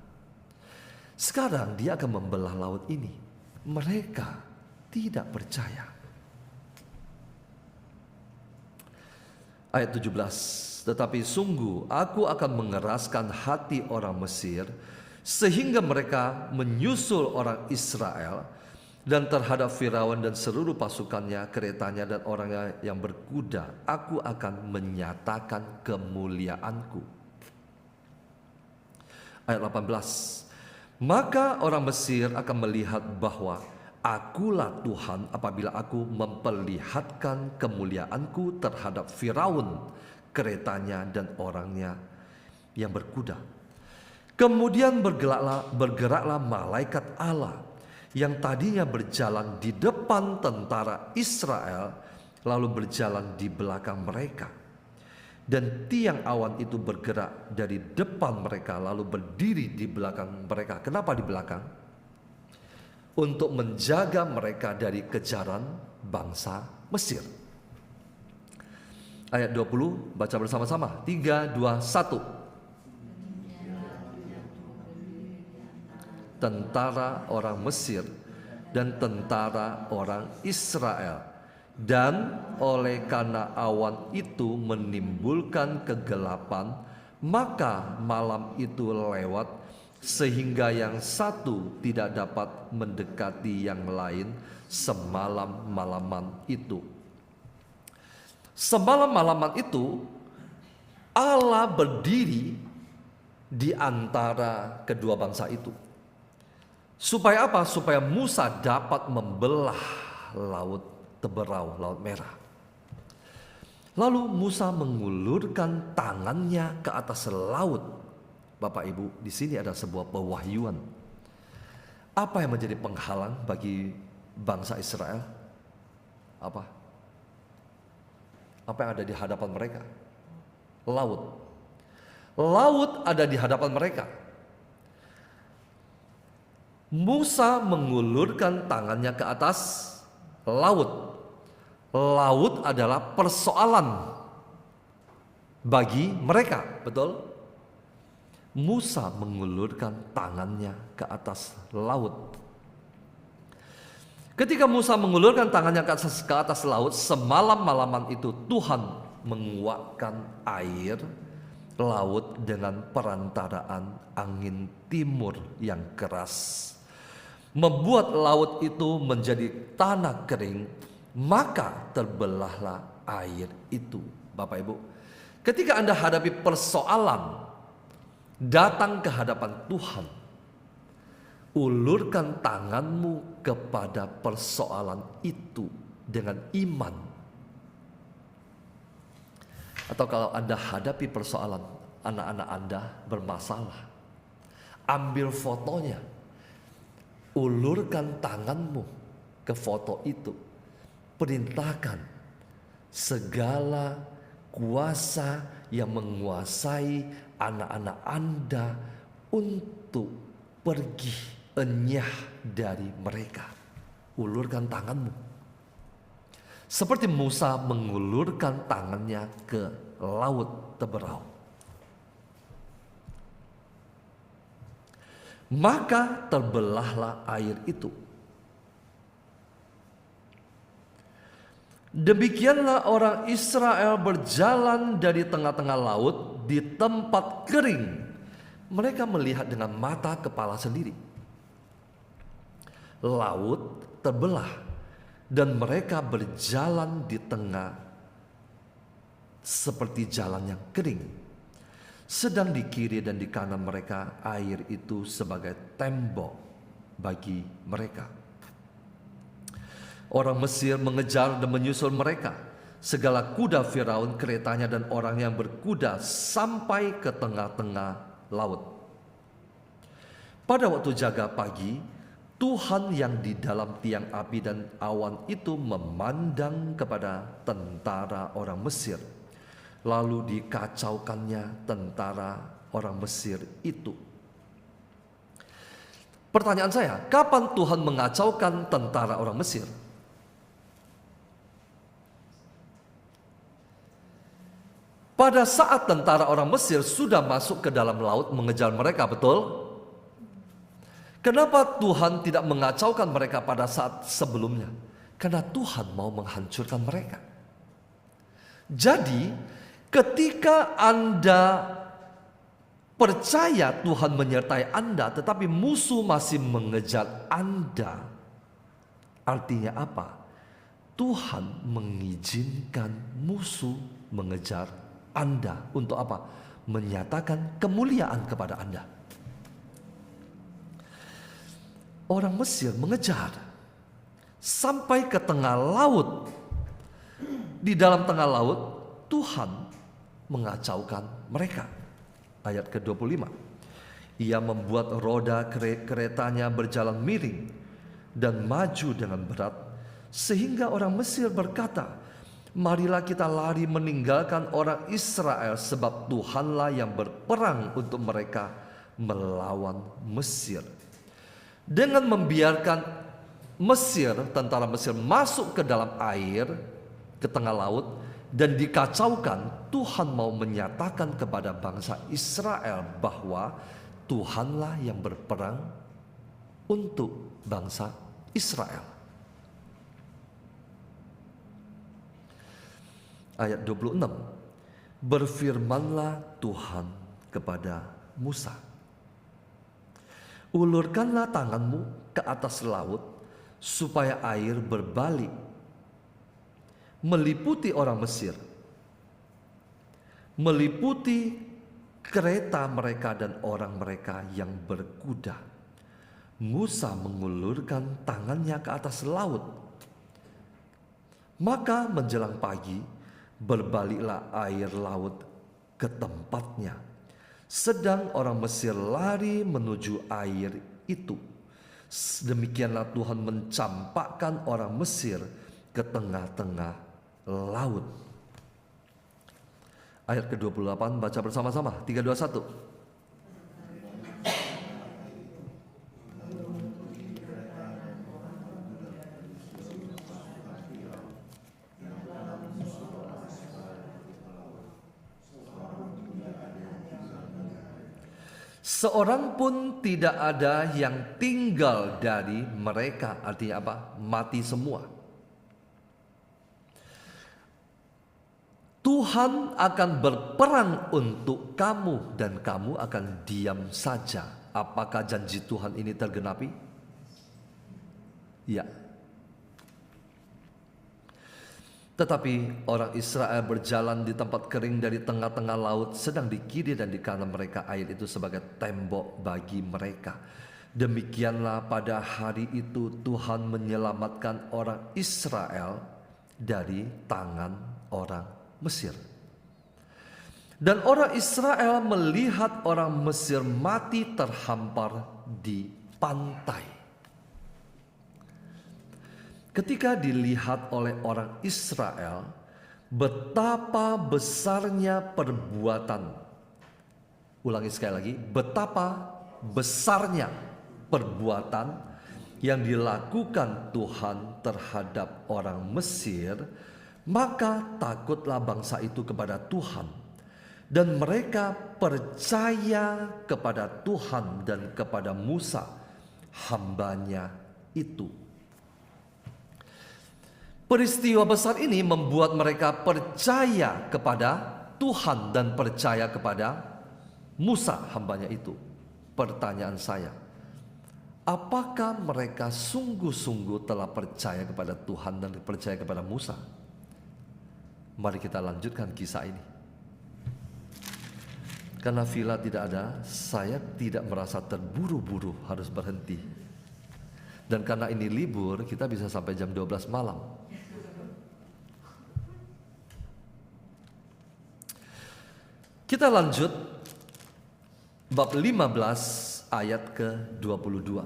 Sekarang dia akan membelah laut ini. Mereka tidak percaya. Ayat 17. Tetapi sungguh aku akan mengeraskan hati orang Mesir sehingga mereka menyusul orang Israel, dan terhadap Firaun dan seluruh pasukannya, keretanya dan orangnya yang berkuda, aku akan menyatakan kemuliaanku. Ayat 18. Maka orang Mesir akan melihat bahwa akulah Tuhan apabila aku memperlihatkan kemuliaanku terhadap Firaun, keretanya dan orangnya yang berkuda. Kemudian bergeraklah malaikat Allah yang tadinya berjalan di depan tentara Israel, lalu berjalan di belakang mereka. Dan tiang awan itu bergerak dari depan mereka, lalu berdiri di belakang mereka. Kenapa di belakang? Untuk menjaga mereka dari kejaran bangsa Mesir. Ayat 20, baca bersama-sama. 3, 2, 1. Tentara orang Mesir dan tentara orang Israel, dan oleh karena awan itu menimbulkan kegelapan, maka malam itu lewat sehingga yang satu tidak dapat mendekati yang lain semalam-malaman itu. Semalam-malaman itu Allah berdiri di antara kedua bangsa itu. Supaya apa? Supaya Musa dapat membelah laut Teberau, laut merah. Lalu Musa mengulurkan tangannya ke atas laut. Bapak Ibu, di sini ada sebuah pewahyuan. Apa yang menjadi penghalang bagi bangsa Israel? Apa? Apa yang ada di hadapan mereka? Laut. Laut ada di hadapan mereka. Musa mengulurkan tangannya ke atas laut. Laut adalah persoalan bagi mereka, betul? Musa mengulurkan tangannya ke atas laut. Ketika Musa mengulurkan tangannya ke atas laut, semalam-malaman itu Tuhan menguapkan air laut dengan perantaraan angin timur yang keras, membuat laut itu menjadi tanah kering, maka terbelahlah air itu. Bapak Ibu, ketika Anda hadapi persoalan, datang ke hadapan Tuhan, ulurkan tanganmu kepada persoalan itu dengan iman. Atau kalau Anda hadapi persoalan, anak-anak Anda bermasalah, ambil fotonya, ulurkan tanganmu ke foto itu, perintahkan segala kuasa yang menguasai anak-anak Anda untuk pergi enyah dari mereka. Ulurkan tanganmu. Seperti Musa mengulurkan tangannya ke laut Teberau. Maka terbelahlah air itu. Demikianlah orang Israel berjalan dari tengah-tengah laut di tempat kering mereka melihat dengan mata kepala sendiri. Laut terbelah dan mereka berjalan di tengah seperti jalan yang kering. Sedang di kiri dan di kanan mereka air itu sebagai tembok bagi mereka. Orang Mesir mengejar dan menyusul mereka. Segala kuda Firaun, keretanya dan orang yang berkuda sampai ke tengah-tengah laut. Pada waktu jaga pagi, Tuhan yang di dalam tiang api dan awan itu memandang kepada tentara orang Mesir. Lalu dikacaukannya tentara orang Mesir itu. Pertanyaan saya, kapan Tuhan mengacaukan tentara orang Mesir? Pada saat tentara orang Mesir sudah masuk ke dalam laut mengejar mereka, betul? Kenapa Tuhan tidak mengacaukan mereka pada saat sebelumnya? Karena Tuhan mau menghancurkan mereka. Jadi, ketika Anda percaya Tuhan menyertai Anda, tetapi musuh masih mengejar Anda, artinya apa? Tuhan mengizinkan musuh mengejar Anda untuk apa? Menyatakan kemuliaan kepada Anda. Orang Mesir mengejar sampai ke tengah laut. Di dalam tengah laut, Tuhan mengacaukan mereka. Ayat ke-25. Ia membuat roda keretanya berjalan miring dan maju dengan berat, sehingga orang Mesir berkata, marilah kita lari meninggalkan orang Israel, sebab Tuhanlah yang berperang untuk mereka melawan Mesir. Dengan membiarkan Mesir, tentara Mesir masuk ke dalam air, ke tengah laut, dan dikacaukan, Tuhan mau menyatakan kepada bangsa Israel bahwa Tuhanlah yang berperang untuk bangsa Israel. Ayat 26. Berfirmanlah Tuhan kepada Musa, ulurkanlah tanganmu ke atas laut supaya air berbalik meliputi orang Mesir, meliputi kereta mereka dan orang mereka yang berkuda. Musa mengulurkan tangannya ke atas laut. Maka menjelang pagi berbaliklah air laut ke tempatnya. Sedang orang Mesir lari menuju air itu. Demikianlah Tuhan mencampakkan orang Mesir ke tengah-tengah laut. Ayat ke-28 baca bersama-sama. 3, 2, 1. Seorang pun tidak ada yang tinggal dari mereka. Artinya apa? Mati semua. Tuhan akan berperang untuk kamu dan kamu akan diam saja. Apakah janji Tuhan ini tergenapi? Ya. Tetapi orang Israel berjalan di tempat kering dari tengah-tengah laut, sedang di kiri dan di kanan mereka air itu sebagai tembok bagi mereka. Demikianlah pada hari itu Tuhan menyelamatkan orang Israel dari tangan orang Mesir. Dan orang Israel melihat orang Mesir mati terhampar di pantai. Ketika dilihat oleh orang Israel betapa besarnya perbuatan, ulangi sekali lagi, betapa besarnya perbuatan yang dilakukan Tuhan terhadap orang Mesir, maka takutlah bangsa itu kepada Tuhan, dan mereka percaya kepada Tuhan dan kepada Musa, hambanya itu. Peristiwa besar ini membuat mereka percaya kepada Tuhan dan percaya kepada Musa hambanya itu. Pertanyaan saya, apakah mereka sungguh-sungguh telah percaya kepada Tuhan dan percaya kepada Musa? Mari kita lanjutkan kisah ini. Karena villa tidak ada, saya tidak merasa terburu-buru harus berhenti. Dan karena ini libur, kita bisa sampai jam 12 malam. Kita lanjut bab 15 ayat ke-22.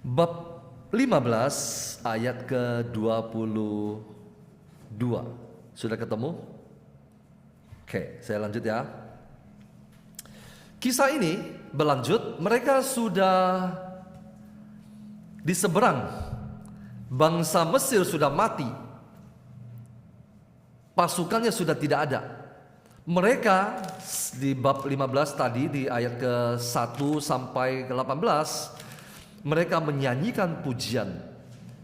Bab 15 ayat ke-22. Sudah ketemu? Oke, saya lanjut ya. Kisah ini berlanjut, mereka sudah di seberang. Bangsa Mesir sudah mati. Pasukannya sudah tidak ada. Mereka di bab 15 tadi di ayat ke-1 sampai ke-18, mereka menyanyikan pujian,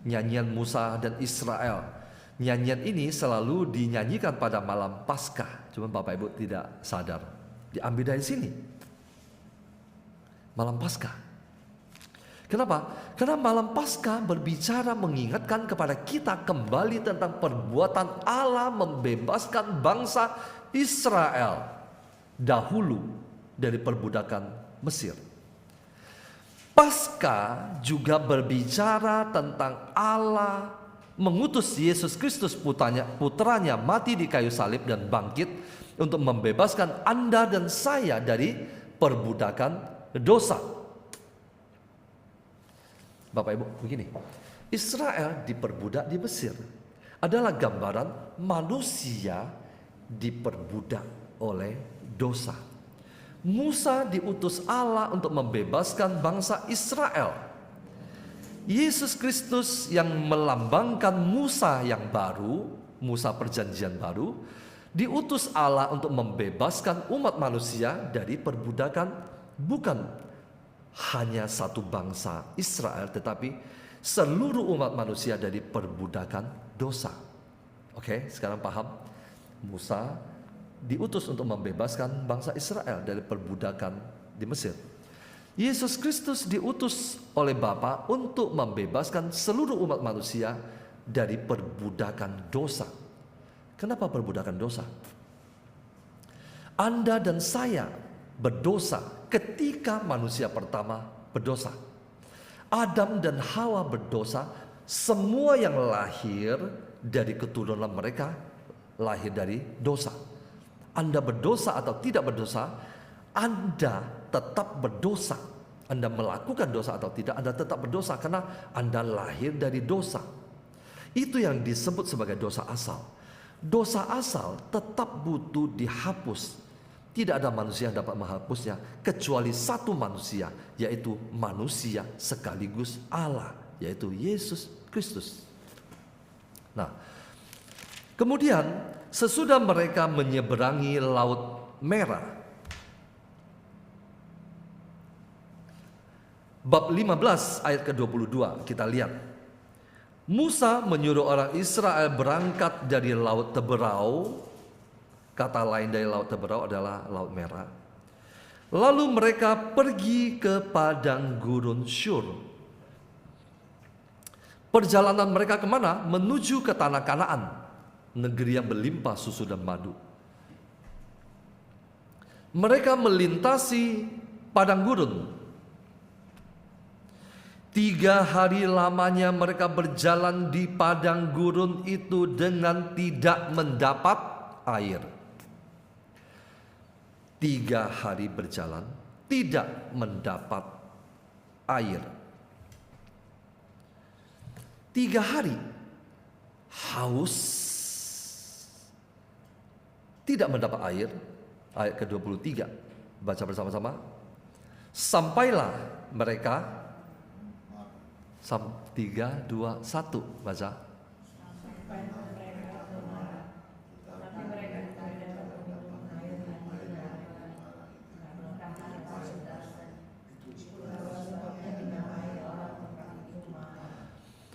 nyanyian Musa dan Israel. Nyanyian ini selalu dinyanyikan pada malam Paskah. Cuma Bapak Ibu tidak sadar, diambil dari sini. Malam Paskah. Kenapa? Karena malam Paskah berbicara mengingatkan kepada kita kembali tentang perbuatan Allah membebaskan bangsa Israel dahulu dari perbudakan Mesir. Paskah juga berbicara tentang Allah mengutus Yesus Kristus putranya mati di kayu salib dan bangkit untuk membebaskan Anda dan saya dari perbudakan dosa. Bapak Ibu, begini, Israel diperbudak di Mesir adalah gambaran manusia diperbudak oleh dosa. Musa diutus Allah untuk membebaskan bangsa Israel. Yesus Kristus yang melambangkan Musa yang baru, Musa perjanjian baru, diutus Allah untuk membebaskan umat manusia dari perbudakan bukan hanya satu bangsa Israel, tetapi seluruh umat manusia dari perbudakan dosa. Oke, sekarang paham? Musa diutus untuk membebaskan bangsa Israel dari perbudakan di Mesir. Yesus Kristus diutus oleh Bapa untuk membebaskan seluruh umat manusia dari perbudakan dosa. Kenapa perbudakan dosa? Anda dan saya berdosa ketika manusia pertama berdosa. Adam dan Hawa berdosa. Semua yang lahir dari keturunan mereka lahir dari dosa. Anda berdosa atau tidak berdosa, Anda tetap berdosa. Anda melakukan dosa atau tidak, Anda tetap berdosa karena Anda lahir dari dosa. Itu yang disebut sebagai dosa asal. Dosa asal tetap butuh dihapus. Tidak ada manusia yang dapat menghapusnya kecuali satu manusia, yaitu manusia sekaligus Allah, yaitu Yesus Kristus. Nah, kemudian sesudah mereka menyeberangi Laut Merah, bab 15 ayat ke-22 kita lihat. Musa menyuruh orang Israel berangkat dari Laut Teberau. Kata lain dari Laut Teberau adalah Laut Merah. Lalu mereka pergi ke padang gurun Syur. Perjalanan mereka kemana? Menuju ke tanah Kanaan, negeri yang berlimpah susu dan madu. Mereka melintasi padang gurun. 3 hari lamanya mereka berjalan di padang gurun itu dengan tidak mendapat air. 3 hari berjalan tidak mendapat air. 3 hari haus, tidak mendapat air. Ayat ke-23, baca bersama-sama. Sampailah mereka 3, 2, 1, baca.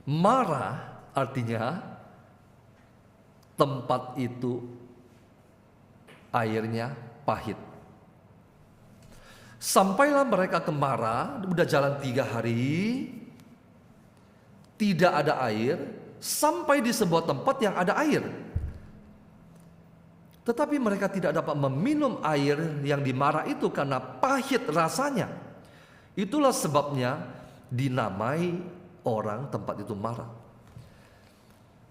Marah artinya tempat itu airnya pahit. Sampailah mereka ke Mara, udah jalan 3 hari, tidak ada air, sampai di sebuah tempat yang ada air. Tetapi mereka tidak dapat meminum air yang di Mara itu karena pahit rasanya. Itulah sebabnya dinamai orang tempat itu Mara.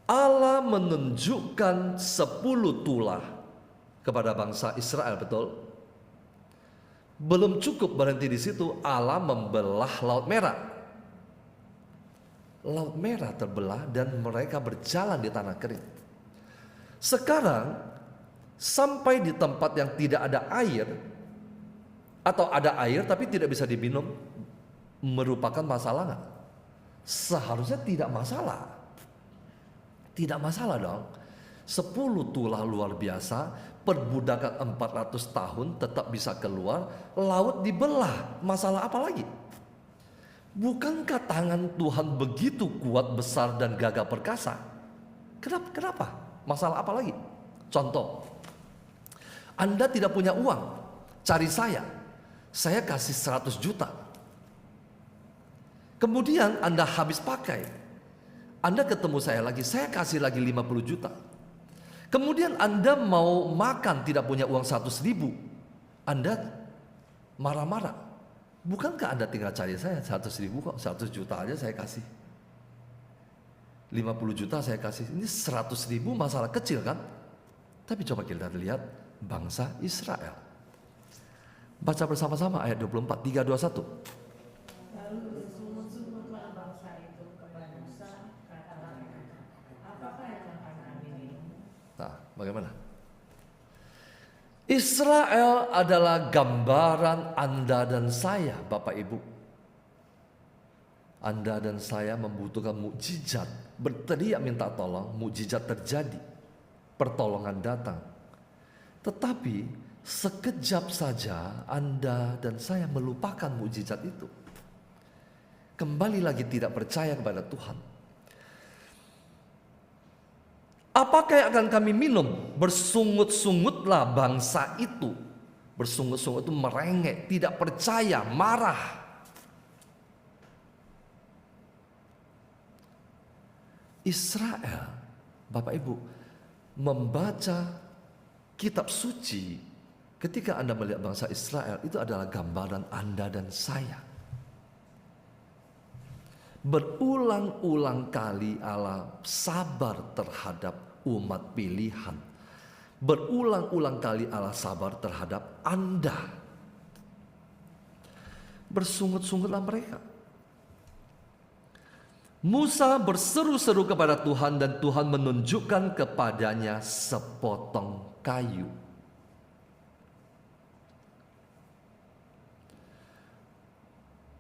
Allah menunjukkan 10 tulah kepada bangsa Israel, betul? Belum cukup berhenti di situ, Allah membelah Laut Merah. Laut Merah terbelah dan mereka berjalan di tanah kering. Sekarang sampai di tempat yang tidak ada air, atau ada air tapi tidak bisa diminum, merupakan masalah nggak? Seharusnya tidak masalah. Tidak masalah dong. 10 tulah luar biasa, perbudakan 400 tahun tetap bisa keluar, laut dibelah, masalah apa lagi? Bukankah tangan Tuhan begitu kuat, besar dan gagah perkasa? Kenapa? Masalah apa lagi? Contoh, Anda tidak punya uang, cari saya kasih 100 juta. Kemudian Anda habis pakai, Anda ketemu saya lagi, saya kasih lagi 50 juta. Kemudian Anda mau makan tidak punya uang 100.000, Anda marah-marah. Bukankah Anda tinggal cari saya 100.000 kok, 100 juta aja saya kasih, 50 juta saya kasih, ini 100.000 masalah kecil kan? Tapi coba kita lihat bangsa Israel. Baca bersama-sama ayat 24, 3, 2, 1. Lalu bersungut-sungutlah bangsa itu kepada Musa, katalah, apakah yang akan kami minum? Nah, bagaimana? Israel adalah gambaran Anda dan saya, Bapak Ibu. Anda dan saya membutuhkan mukjizat, berteriak minta tolong, mukjizat terjadi, pertolongan datang. Tetapi sekejap saja Anda dan saya melupakan mukjizat itu. Kembali lagi tidak percaya kepada Tuhan. Apakah yang akan kami minum? Bersungut-sungutlah bangsa itu. Bersungut-sungut itu merengek, tidak percaya, marah. Israel, Bapak Ibu, membaca kitab suci, ketika Anda melihat bangsa Israel, itu adalah gambaran Anda dan saya. Berulang-ulang kali Allah sabar terhadap umat pilihan. Berulang-ulang kali Allah sabar terhadap Anda. Bersungut-sungutlah mereka. Musa berseru-seru kepada Tuhan dan Tuhan menunjukkan kepadanya sepotong kayu.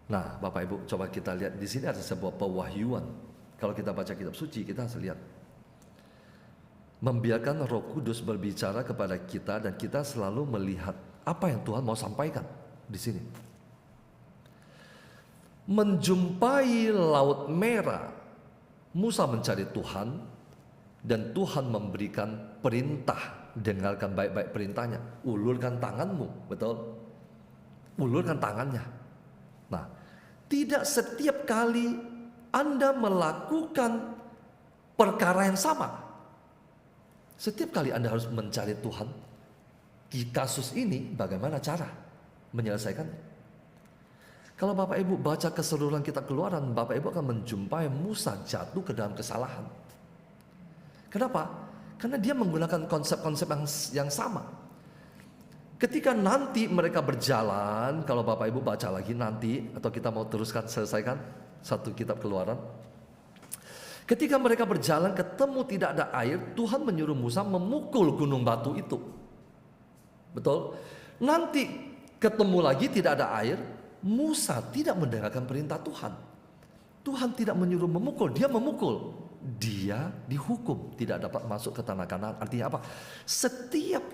Nah, Bapak Ibu, coba kita lihat di sini ada sebuah pewahyuan. Kalau kita baca kitab suci, kita harus lihat. Membiarkan Roh Kudus berbicara kepada kita dan kita selalu melihat apa yang Tuhan mau sampaikan di sini. Menjumpai Laut Merah, Musa mencari Tuhan dan Tuhan memberikan perintah. Dengarkan baik-baik perintahnya. Ulurkan tanganmu, betul? Ulurkan tangannya. Nah, tidak setiap kali Anda melakukan perkara yang sama. Setiap kali Anda harus mencari Tuhan. Di kasus ini bagaimana cara menyelesaikannya? Kalau Bapak Ibu baca keseluruhan kitab Keluaran, Bapak Ibu akan menjumpai Musa jatuh ke dalam kesalahan. Kenapa? Karena dia menggunakan konsep-konsep yang sama. Ketika nanti mereka berjalan, kalau Bapak Ibu baca lagi nanti, atau kita mau teruskan selesaikan satu kitab Keluaran. Ketika mereka berjalan ketemu tidak ada air, Tuhan menyuruh Musa memukul gunung batu itu. Betul? Nanti ketemu lagi tidak ada air, Musa tidak mendengarkan perintah Tuhan. Tuhan tidak menyuruh memukul, dia memukul. Dia dihukum, tidak dapat masuk ke tanah Kanaan. Artinya apa? Setiap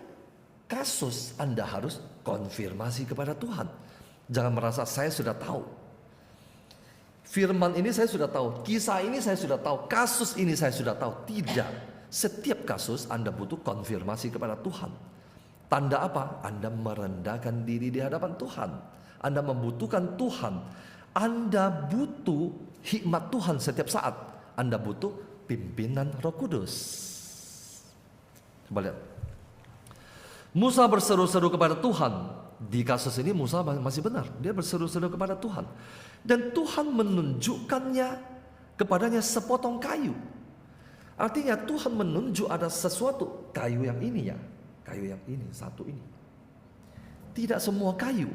kasus Anda harus konfirmasi kepada Tuhan. Jangan merasa saya sudah tahu. firman ini saya sudah tahu, kisah ini saya sudah tahu, kasus ini saya sudah tahu. Tidak. Setiap kasus Anda butuh konfirmasi kepada Tuhan. Tanda apa? Anda merendahkan diri di hadapan Tuhan. Anda membutuhkan Tuhan. Anda butuh hikmat Tuhan setiap saat. Anda butuh pimpinan Roh Kudus. Coba lihat. Musa berseru-seru kepada Tuhan. Di kasus ini Musa masih benar. Dia berseru-seru kepada Tuhan. Dan Tuhan menunjukkannya kepadanya sepotong kayu. Artinya Tuhan menunjuk ada sesuatu. Kayu yang ini ya. Kayu yang ini, satu ini. Tidak semua kayu.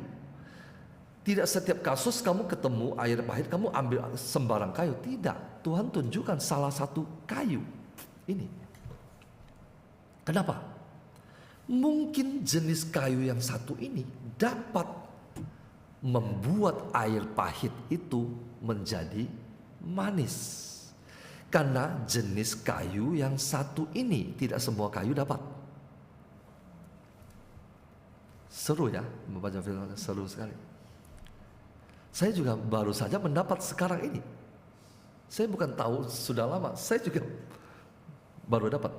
Tidak setiap kasus kamu ketemu air pahit, kamu ambil sembarang kayu. Tidak. Tuhan tunjukkan salah satu kayu. Ini. Kenapa? Mungkin jenis kayu yang satu ini dapat membuat air pahit itu menjadi manis. Karena jenis kayu yang satu ini tidak semua kayu dapat. Seru ya membaca film, seru sekali. Saya juga baru saja mendapat sekarang ini. Saya bukan tahu sudah lama, saya juga baru dapat.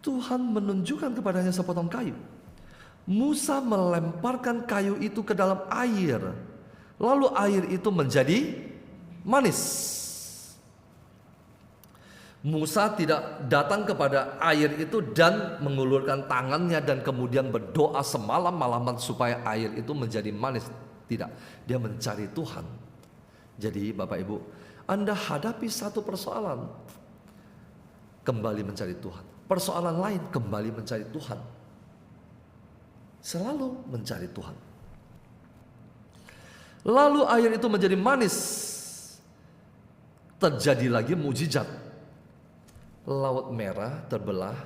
Tuhan menunjukkan kepadanya sepotong kayu. Musa melemparkan kayu itu ke dalam air. Lalu air itu menjadi manis. Musa tidak datang kepada air itu dan mengulurkan tangannya dan kemudian berdoa semalam-malaman supaya air itu menjadi manis. Tidak, dia mencari Tuhan. Jadi Bapak Ibu, Anda hadapi satu persoalan, kembali mencari Tuhan. Persoalan lain, kembali mencari Tuhan. Selalu mencari Tuhan. Lalu air itu menjadi manis. Terjadi lagi mujizat. Laut Merah terbelah,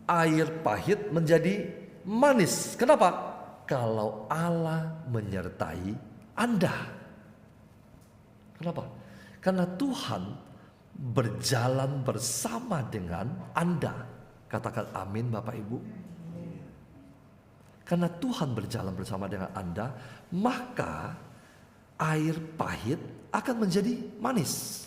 air pahit menjadi manis. Kenapa? Kalau Allah menyertai Anda. Kenapa? Karena Tuhan berjalan bersama dengan Anda. Katakan amin Bapak Ibu. Karena Tuhan berjalan bersama dengan Anda, maka air pahit akan menjadi manis.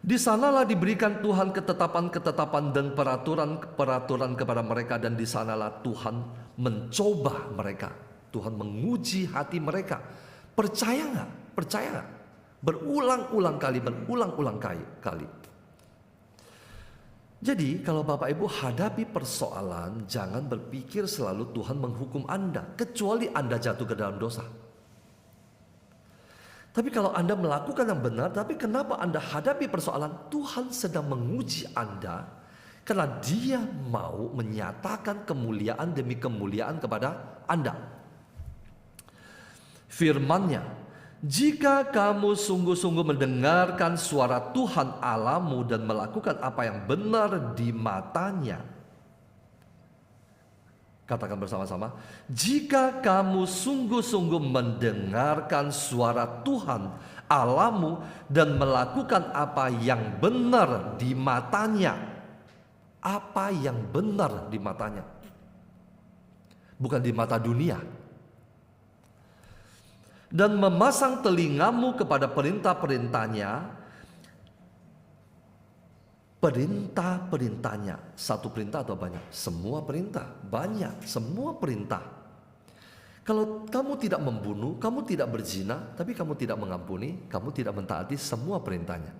Di sanalah diberikan Tuhan ketetapan-ketetapan dan peraturan-peraturan kepada mereka, dan di sanalah Tuhan mencoba mereka. Tuhan menguji hati mereka. Percaya nggak? Percaya nggak? Berulang-ulang kali. Jadi kalau Bapak Ibu hadapi persoalan, jangan berpikir selalu Tuhan menghukum Anda, kecuali Anda jatuh ke dalam dosa. Tapi kalau Anda melakukan yang benar, tapi kenapa Anda hadapi persoalan? Tuhan sedang menguji Anda, karena Dia mau menyatakan kemuliaan demi kemuliaan kepada Anda. Firman-Nya, jika kamu sungguh-sungguh mendengarkan suara Tuhan Allahmu dan melakukan apa yang benar di matanya. Katakan bersama-sama, jika kamu sungguh-sungguh mendengarkan suara Tuhan Allahmu dan melakukan apa yang benar di matanya. Apa yang benar di matanya? Bukan di mata dunia. Dan memasang telingamu kepada perintah-perintahnya. Perintah-perintahnya. Satu perintah atau banyak? Semua perintah. Banyak, semua perintah. Kalau kamu tidak membunuh, kamu tidak berzina, tapi kamu tidak mengampuni, kamu tidak mentaati semua perintahnya.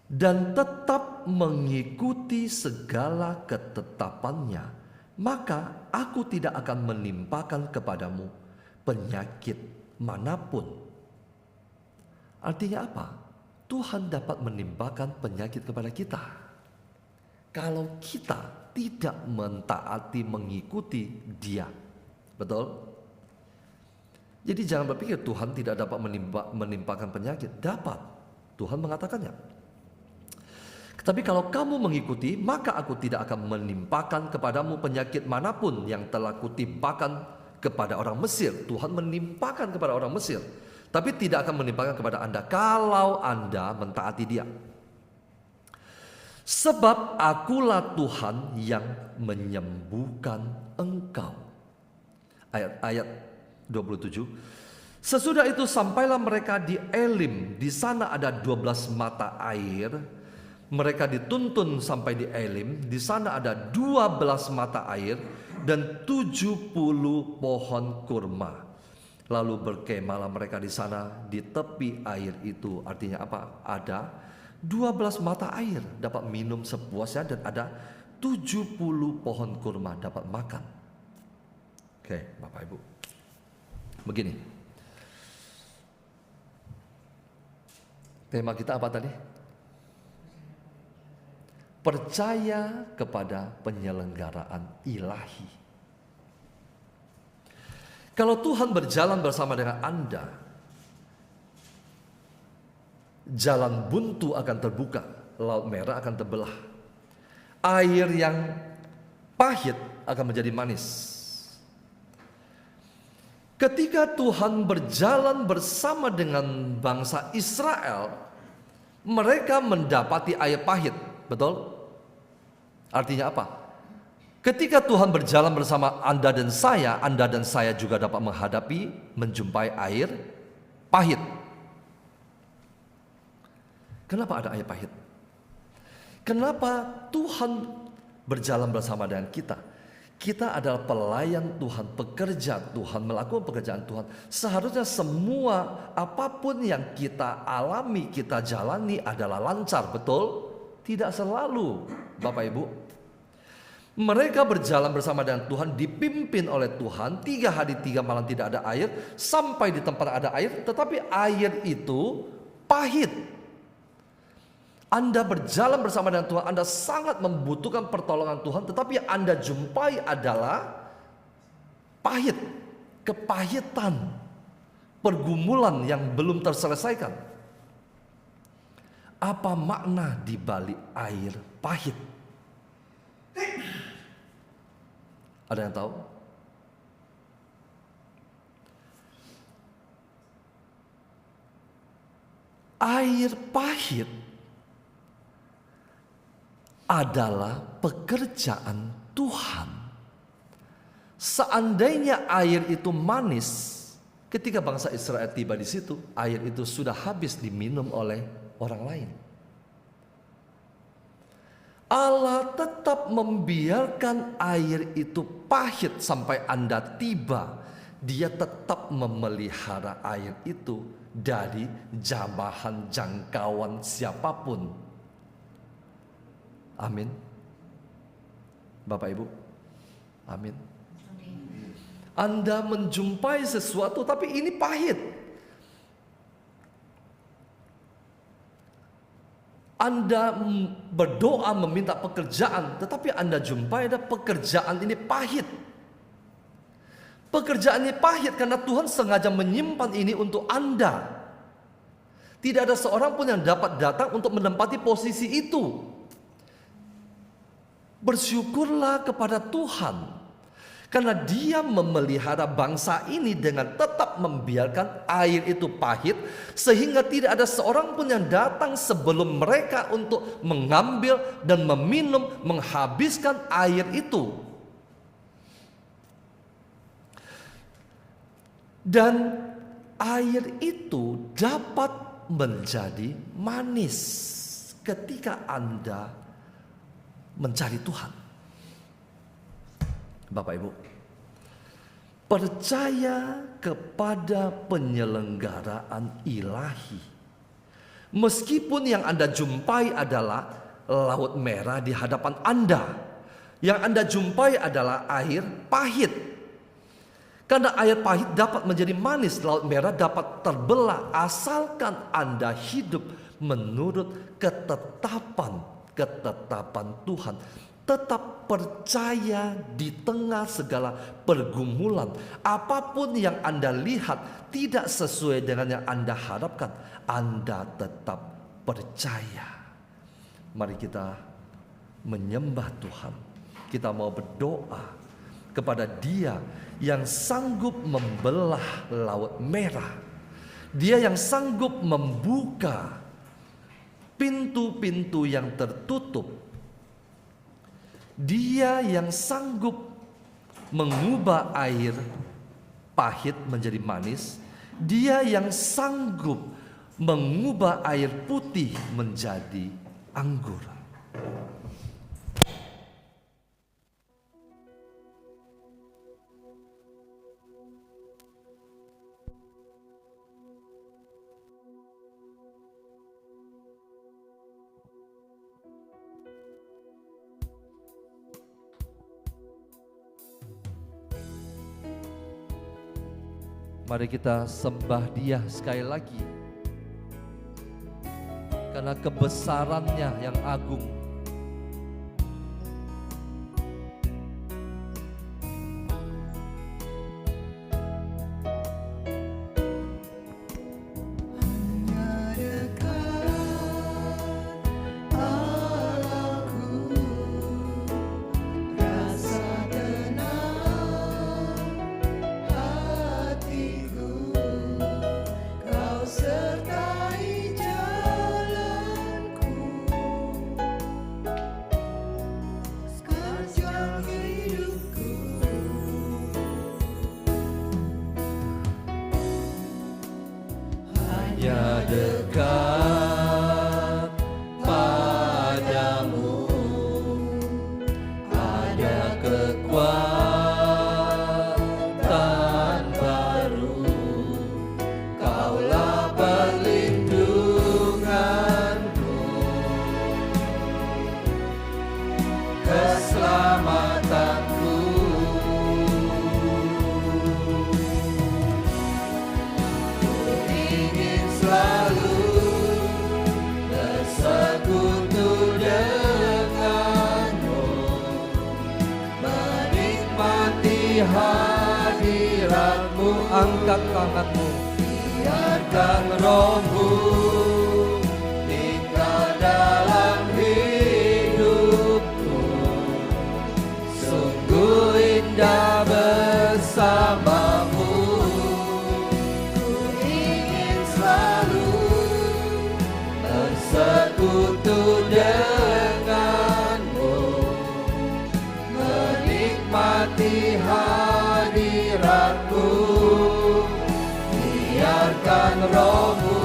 Dan tetap mengikuti segala ketetapannya, maka aku tidak akan menimpakan kepadamu penyakit manapun. Artinya apa? Tuhan dapat menimpakan penyakit kepada kita kalau kita tidak mentaati, mengikuti Dia. Betul? Jadi jangan berpikir Tuhan tidak dapat menimpakan penyakit. Dapat. Tuhan mengatakannya. Tapi kalau kamu mengikuti, maka aku tidak akan menimpakan kepadamu penyakit manapun yang telah kutimpakan kepada orang Mesir. Tuhan menimpakan kepada orang Mesir, tapi tidak akan menimpakan kepada Anda kalau Anda mentaati Dia. Sebab akulah Tuhan yang menyembuhkan engkau. Ayat 27. Sesudah itu sampailah mereka di Elim. Di sana ada 12 mata air. Mereka dituntun sampai di Elim. Di sana ada 12 mata air dan 70 pohon kurma. Lalu berkemahlah mereka di sana di tepi air itu. Artinya apa? Ada 12 mata air dapat minum sepuasnya dan ada 70 pohon kurma dapat makan. Oke, Bapak Ibu. Begini. Tema kita apa tadi? Percaya kepada penyelenggaraan ilahi. Kalau Tuhan berjalan bersama dengan Anda, jalan buntu akan terbuka, laut merah akan terbelah. Air yang pahit akan menjadi manis. Ketika Tuhan berjalan bersama dengan bangsa Israel, mereka mendapati air pahit, betul? Artinya apa? Ketika Tuhan berjalan bersama Anda dan saya juga dapat menjumpai air pahit. Kenapa ada air pahit? Kenapa Tuhan berjalan bersama dengan kita? Kita adalah pelayan Tuhan, pekerja Tuhan, melakukan pekerjaan Tuhan. Seharusnya semua apapun yang kita alami, kita jalani adalah lancar, betul? Tidak selalu, Bapak Ibu. Mereka berjalan bersama dengan Tuhan, dipimpin oleh Tuhan. 3 hari 3 malam tidak ada air, sampai di tempat ada air, tetapi air itu pahit. Anda berjalan bersama dengan Tuhan, Anda sangat membutuhkan pertolongan Tuhan, tetapi yang Anda jumpai adalah pahit, kepahitan, pergumulan yang belum terselesaikan. Apa makna di balik air pahit? Ada yang tahu? Air pahit adalah pekerjaan Tuhan. Seandainya air itu manis, ketika bangsa Israel tiba di situ, air itu sudah habis diminum oleh orang lain. Allah tetap membiarkan air itu pahit sampai Anda tiba. Dia tetap memelihara air itu dari jamahan jangkauan siapapun. Amin. Bapak Ibu. Amin. Anda menjumpai sesuatu tapi ini pahit. Anda berdoa meminta pekerjaan, tetapi Anda jumpai ada pekerjaan ini pahit. Pekerjaan ini pahit karena Tuhan sengaja menyimpan ini untuk Anda. Tidak ada seorang pun yang dapat datang untuk menempati posisi itu. Bersyukurlah kepada Tuhan, karena Dia memelihara bangsa ini dengan tetap membiarkan air itu pahit, sehingga tidak ada seorang pun yang datang sebelum mereka untuk mengambil dan meminum, menghabiskan air itu. Dan air itu dapat menjadi manis ketika Anda mencari Tuhan. Bapak Ibu, percaya kepada penyelenggaraan ilahi. Meskipun yang Anda jumpai adalah laut merah di hadapan Anda, yang Anda jumpai adalah air pahit. Karena air pahit dapat menjadi manis, laut merah dapat terbelah asalkan Anda hidup menurut ketetapan Tuhan. Tetap percaya di tengah segala pergumulan. Apapun yang Anda lihat tidak sesuai dengan yang Anda harapkan, Anda tetap percaya. Mari kita menyembah Tuhan. Kita mau berdoa kepada Dia yang sanggup membelah laut merah. Dia yang sanggup membuka pintu-pintu yang tertutup. Dia yang sanggup mengubah air pahit menjadi manis, Dia yang sanggup mengubah air putih menjadi anggur. Mari kita sembah Dia sekali lagi, karena kebesarannya yang agung. Hanya dekat Allahku, rasa tenang hatiku, Kau sertai jalanku sepanjang hidupku. Hanya dekat padamu ada kekuatan baru. Kaulah perlindunganku, keselamatanku. Ingin selalu bersekutu denganmu, menikmati hadiratmu. Angkat tanganmu, biarkan rohmu tinggal dalam hidupku. Sungguh indah bersamamu. Ingin selalu Bersekutu denganmu, menikmati hadiratmu. Biarkan rohmu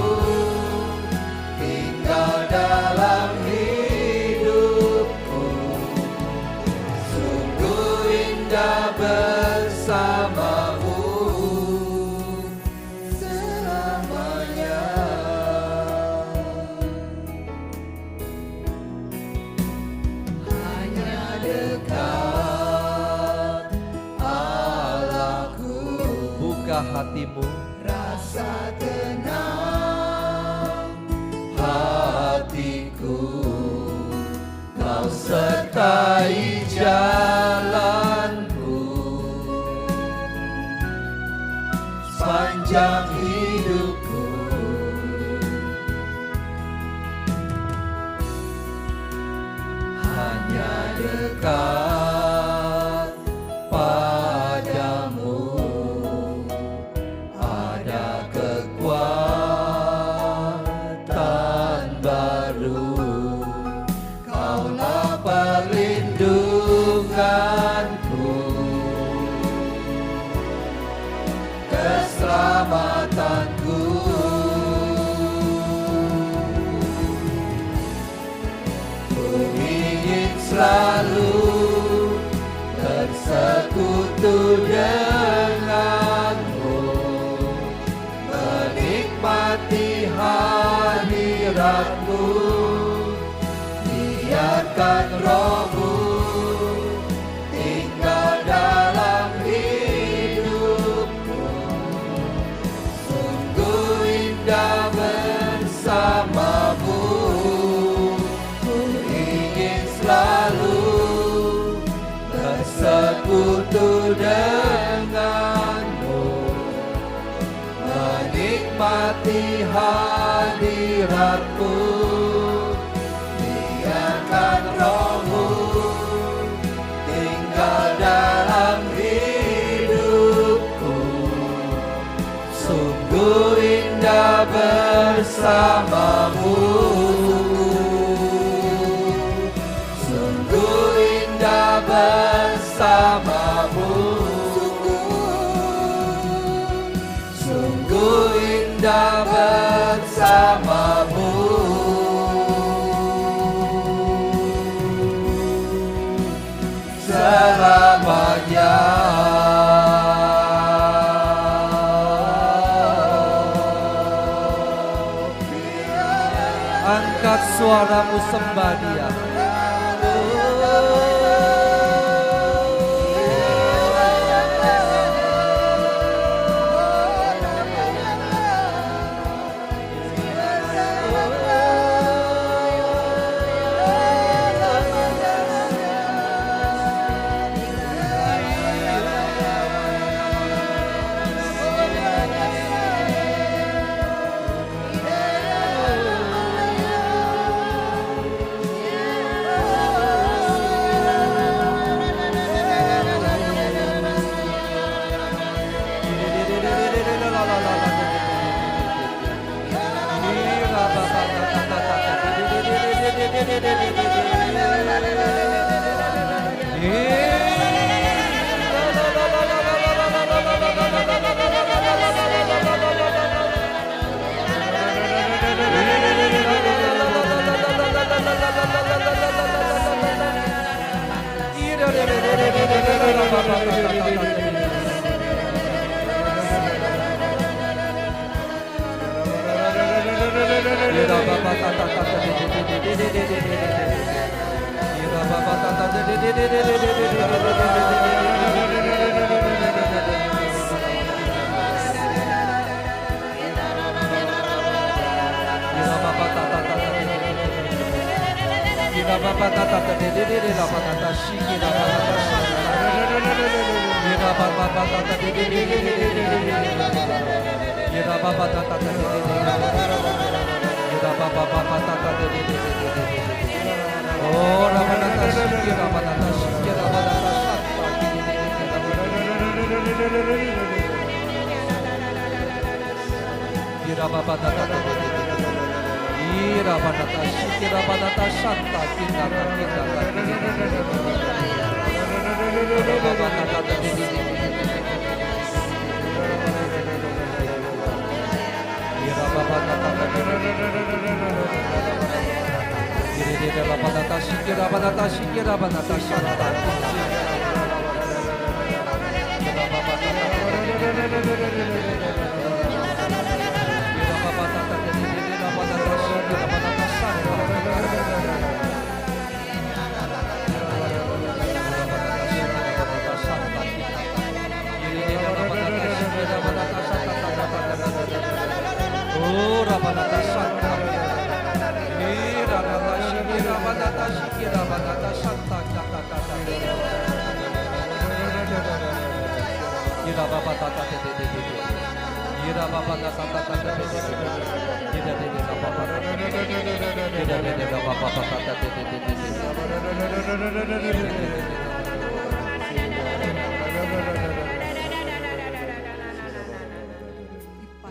tinggal dalam hidupku. Sungguh indah bersamamu selamanya. hanya dekat Allahku, Buka hatimu, rasa tenang hatiku, Kau sertai jalanku sepanjang hidupku. Hanya dekat padamu ada kekuatan baru. Kaulah perlindunganku, keselamatanku. Ku ingin selalu bersekutu denganmu, menikmati hadiratmu. Biarkan rohmu tinggal dalam hidupku. Sungguh indah bersamamu. Ku ingin selalu bersekutu denganmu, menikmati hadiratmu. Biarkan rohmu Angkat suaramu sembah Dia.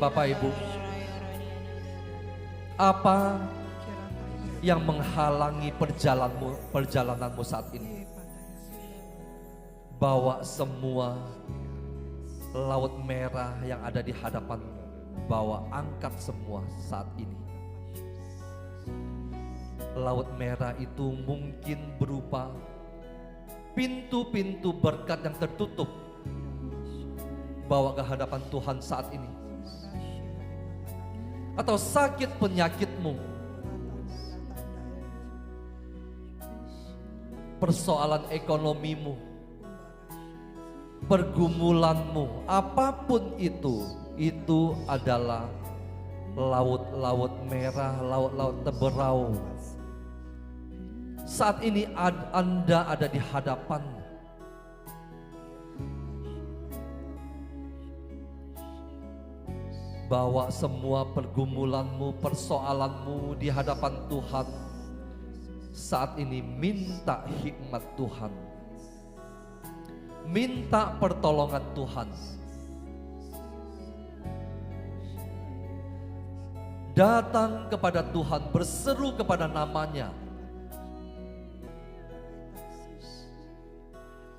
Bapak Ibu, apa yang menghalangi perjalananmu saat ini? Bawa semua laut merah yang ada di hadapanmu, bawa angkat semua saat ini. Laut merah itu mungkin berupa pintu-pintu berkat yang tertutup. Bawa ke hadapan Tuhan saat ini. Atau sakit penyakitmu, persoalan ekonomimu, pergumulanmu, apapun itu adalah laut-laut merah, laut-laut teberau. Saat ini Anda ada di hadapan. Bawa semua pergumulanmu, persoalanmu di hadapan Tuhan. Saat ini minta hikmat Tuhan. Minta pertolongan Tuhan. Datang kepada Tuhan, berseru kepada namanya.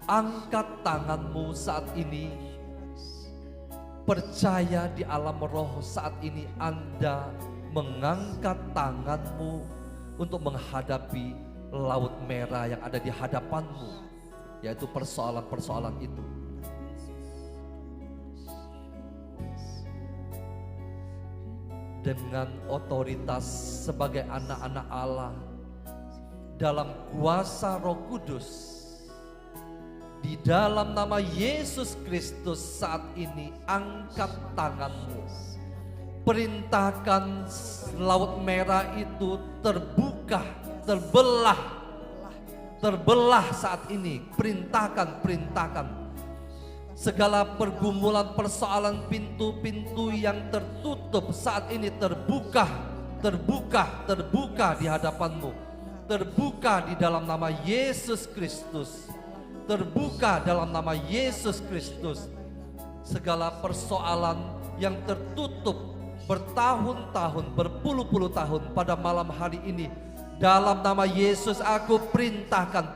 Angkat tanganmu saat ini. Percaya di alam roh saat ini Anda mengangkat tanganmu untuk menghadapi laut merah yang ada di hadapanmu, yaitu persoalan-persoalan itu. dengan otoritas sebagai anak-anak Allah dalam kuasa Roh Kudus. Di dalam nama Yesus Kristus saat ini angkat tanganmu. Perintahkan Laut Merah itu terbuka, terbelah saat ini. Perintahkan. Segala pergumulan, persoalan, pintu-pintu yang tertutup saat ini terbuka di hadapanmu. Terbuka di dalam nama Yesus Kristus. Terbuka dalam nama Yesus Kristus. Segala persoalan yang tertutup bertahun-tahun, berpuluh-puluh tahun pada malam hari ini, dalam nama Yesus aku perintahkan.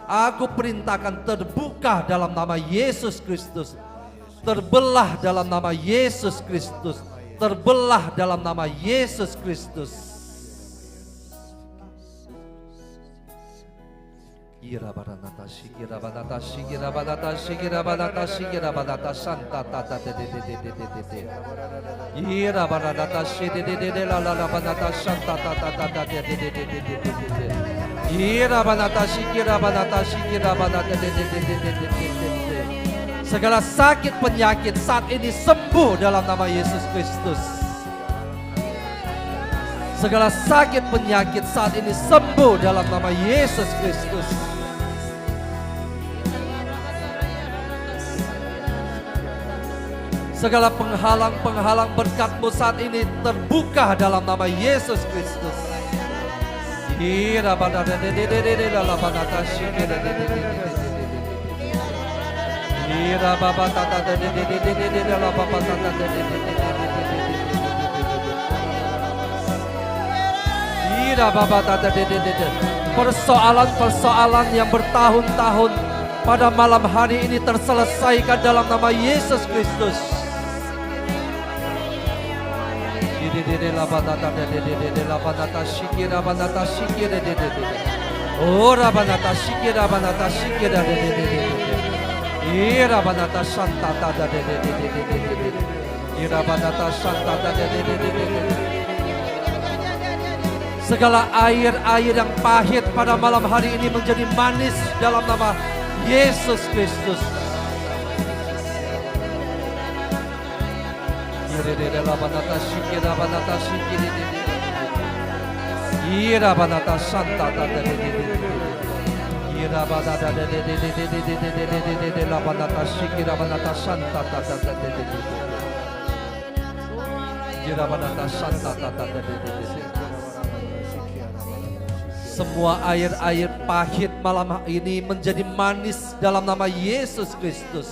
Aku perintahkan terbuka dalam nama Yesus Kristus. Terbelah dalam nama Yesus Kristus. Terbelah dalam nama Yesus Kristus. Ira banata santa tata de. Ira banata de la banata santa tata de. Ira banata de. Segala sakit penyakit saat ini sembuh dalam nama Yesus Kristus. Segala sakit penyakit saat ini sembuh dalam nama Yesus Kristus. Segala penghalang berkat-Mu saat ini terbuka dalam nama Yesus Kristus. Persoalan-persoalan yang bertahun-tahun pada malam hari ini terselesaikan dalam nama Yesus Kristus. Segala air-air yang pahit pada malam hari ini menjadi manis dalam nama Yesus Kristus. Semua air-air pahit malam ini menjadi manis dalam nama Yesus Kristus.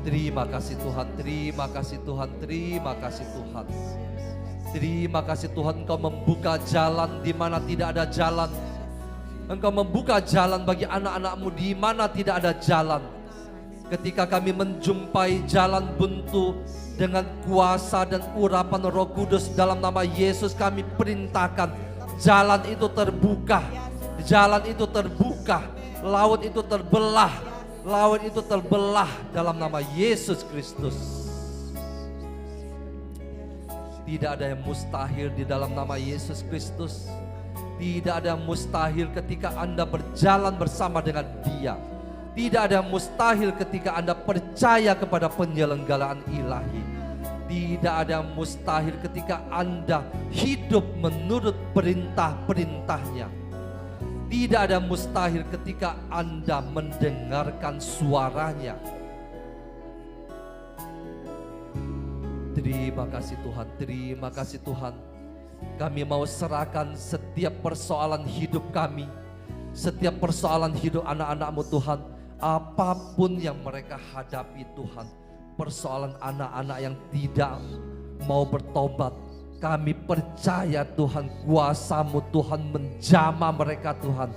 Terima kasih Tuhan, terima kasih Tuhan, terima kasih Tuhan. Terima kasih Tuhan, Engkau membuka jalan di mana tidak ada jalan. Engkau membuka jalan bagi anak-anak-Mu di mana tidak ada jalan. Ketika kami menjumpai jalan buntu dengan kuasa dan urapan Roh Kudus dalam nama Yesus, kami perintahkan jalan itu terbuka, jalan itu terbuka, laut itu terbelah, laut itu terbelah dalam nama Yesus Kristus. Tidak ada yang mustahil di dalam nama Yesus Kristus. Tidak ada yang mustahil ketika Anda berjalan bersama dengan Dia. Tidak ada yang mustahil ketika Anda percaya kepada penyelenggaraan ilahi. Tidak ada yang mustahil ketika Anda hidup menurut perintah-perintahnya. Tidak ada yang mustahil ketika Anda mendengarkan suaranya. Terima kasih Tuhan, terima kasih Tuhan. Kami mau serahkan setiap persoalan hidup kami, setiap persoalan hidup anak-anak-Mu Tuhan. Apapun yang mereka hadapi Tuhan, persoalan anak-anak yang tidak mau bertobat, kami percaya Tuhan, kuasa-Mu Tuhan menjamah mereka Tuhan.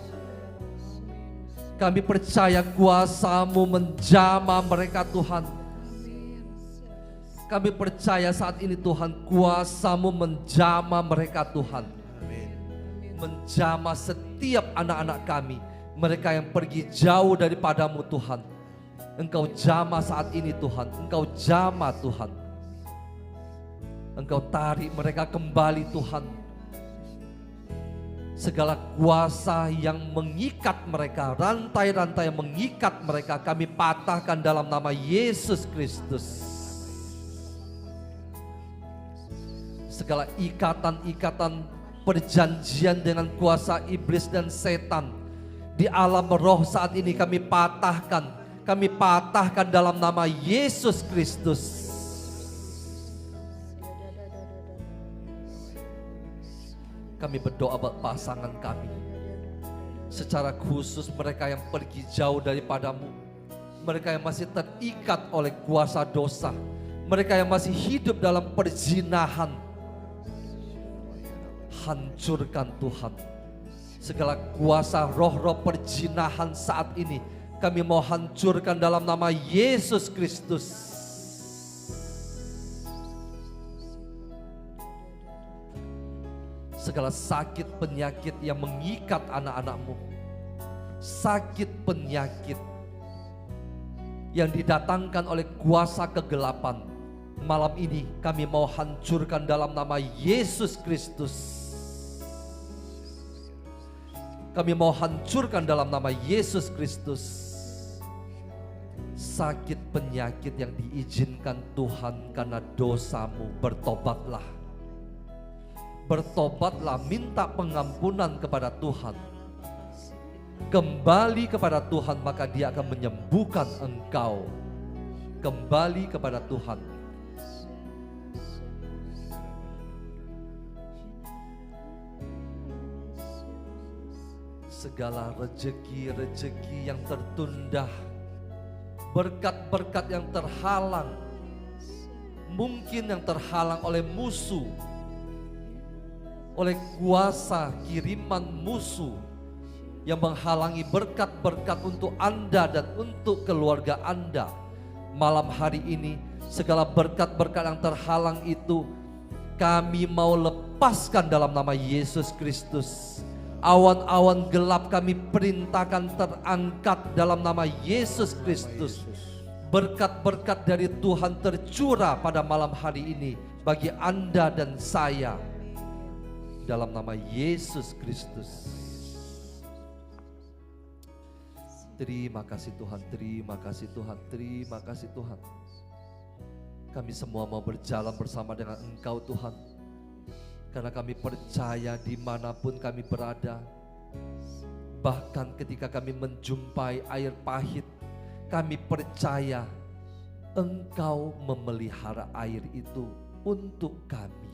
Kami percaya kuasa-Mu menjamah mereka Tuhan. Kami percaya saat ini Tuhan, kuasa-Mu menjamah mereka Tuhan. Menjamah setiap anak-anak kami, mereka yang pergi jauh daripada-Mu Tuhan. Engkau jamah saat ini Tuhan, Engkau jamah Tuhan. Engkau tarik mereka kembali Tuhan. Segala kuasa yang mengikat mereka, rantai-rantai yang mengikat mereka, kami patahkan dalam nama Yesus Kristus. Segala ikatan-ikatan perjanjian dengan kuasa iblis dan setan di alam roh saat ini kami patahkan. Kami patahkan dalam nama Yesus Kristus. Kami berdoa buat pasangan kami. Secara khusus mereka yang pergi jauh daripadamu. Mereka yang masih terikat oleh kuasa dosa. Mereka yang masih hidup dalam perzinahan. Hancurkan Tuhan. Segala kuasa roh-roh perzinahan saat ini kami mau hancurkan dalam nama Yesus Kristus. Segala sakit penyakit yang mengikat anak-anakmu, sakit penyakit yang didatangkan oleh kuasa kegelapan, malam ini kami mau hancurkan dalam nama Yesus Kristus. Kami mau hancurkan dalam nama Yesus Kristus. Sakit penyakit yang diizinkan Tuhan karena dosamu, bertobatlah. Bertobatlah, minta pengampunan kepada Tuhan. Kembali kepada Tuhan, maka Dia akan menyembuhkan engkau. Kembali kepada Tuhan. Segala rejeki-rejeki yang tertunda, berkat-berkat yang terhalang, mungkin yang terhalang oleh musuh, oleh kuasa kiriman musuh yang menghalangi berkat-berkat untuk Anda dan untuk keluarga Anda. Malam hari ini segala berkat-berkat yang terhalang itu kami mau lepaskan dalam nama Yesus Kristus. Awan-awan gelap kami perintahkan terangkat dalam nama Yesus Kristus. Berkat-berkat dari Tuhan tercurah pada malam hari ini bagi Anda dan saya. Dalam nama Yesus Kristus. Terima kasih Tuhan, terima kasih Tuhan, terima kasih Tuhan. Kami semua mau berjalan bersama dengan Engkau Tuhan. Karena kami percaya dimanapun kami berada. Bahkan ketika kami menjumpai air pahit, kami percaya Engkau memelihara air itu untuk kami.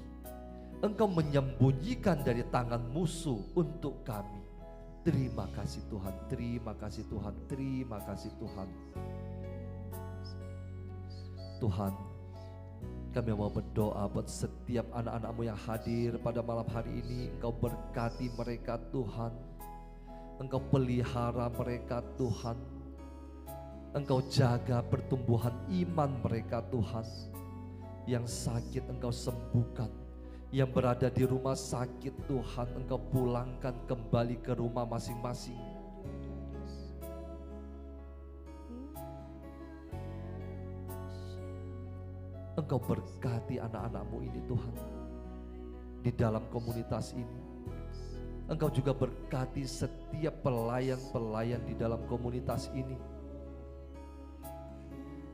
Engkau menyembunyikan dari tangan musuh untuk kami. Terima kasih Tuhan, terima kasih Tuhan, terima kasih Tuhan. Tuhan, kami mau berdoa buat setiap anak-anak-Mu yang hadir pada malam hari ini. Engkau berkati mereka Tuhan. Engkau pelihara mereka Tuhan. Engkau jaga pertumbuhan iman mereka Tuhan. Yang sakit Engkau sembuhkan. Yang berada di rumah sakit Tuhan, Engkau pulangkan kembali ke rumah masing-masing. Engkau berkati anak-anak-Mu ini Tuhan. Di dalam komunitas ini. Engkau juga berkati setiap pelayan-pelayan di dalam komunitas ini.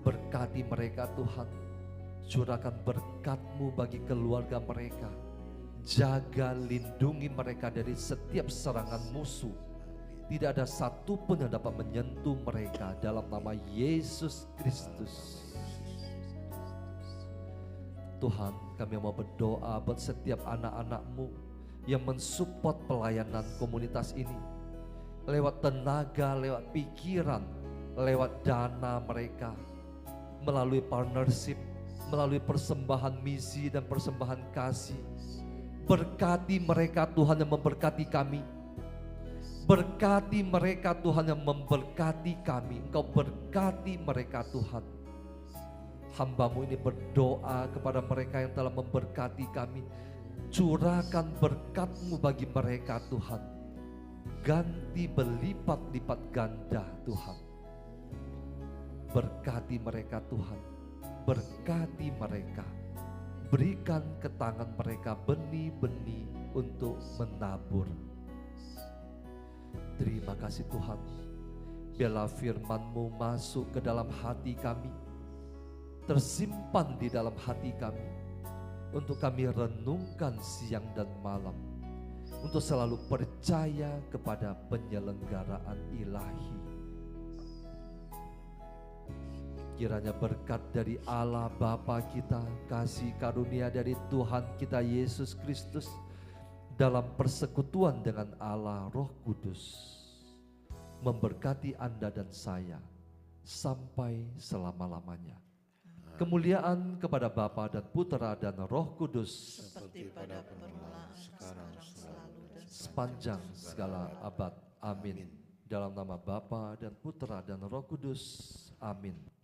Berkati mereka Tuhan. Curahkan berkat-Mu bagi keluarga mereka. Jaga, lindungi mereka dari setiap serangan musuh. Tidak ada satu pun yang dapat menyentuh mereka dalam nama Yesus Kristus. Tuhan, kami mau berdoa buat setiap anak-anak-Mu yang mensupport pelayanan komunitas ini. Lewat tenaga, lewat pikiran, lewat dana mereka. Melalui partnership, melalui persembahan misi dan persembahan kasih. Berkati mereka Tuhan yang memberkati kami. Berkati mereka Tuhan yang memberkati kami. Engkau berkati mereka Tuhan. Hamba-Mu ini berdoa kepada mereka yang telah memberkati kami. Curahkan berkat-Mu bagi mereka Tuhan. Ganti berlipat-lipat ganda Tuhan. Berkati mereka Tuhan. Berkati mereka. berikan ke tangan mereka benih-benih untuk menabur. Terima kasih Tuhan, biarlah firman-Mu masuk ke dalam hati kami, tersimpan di dalam hati kami, untuk kami renungkan siang dan malam, untuk selalu percaya kepada penyelenggaraan ilahi. Kiranya berkat dari Allah Bapa kita, kasih karunia dari Tuhan kita Yesus Kristus, dalam persekutuan dengan Allah Roh Kudus, memberkati Anda dan saya sampai selama-lamanya. Kemuliaan kepada Bapa dan Putera dan Roh Kudus, seperti pada permulaan, sekarang, selalu, dan sepanjang segala abad. Amin. Dalam nama Bapa dan Putera dan Roh Kudus. Amin.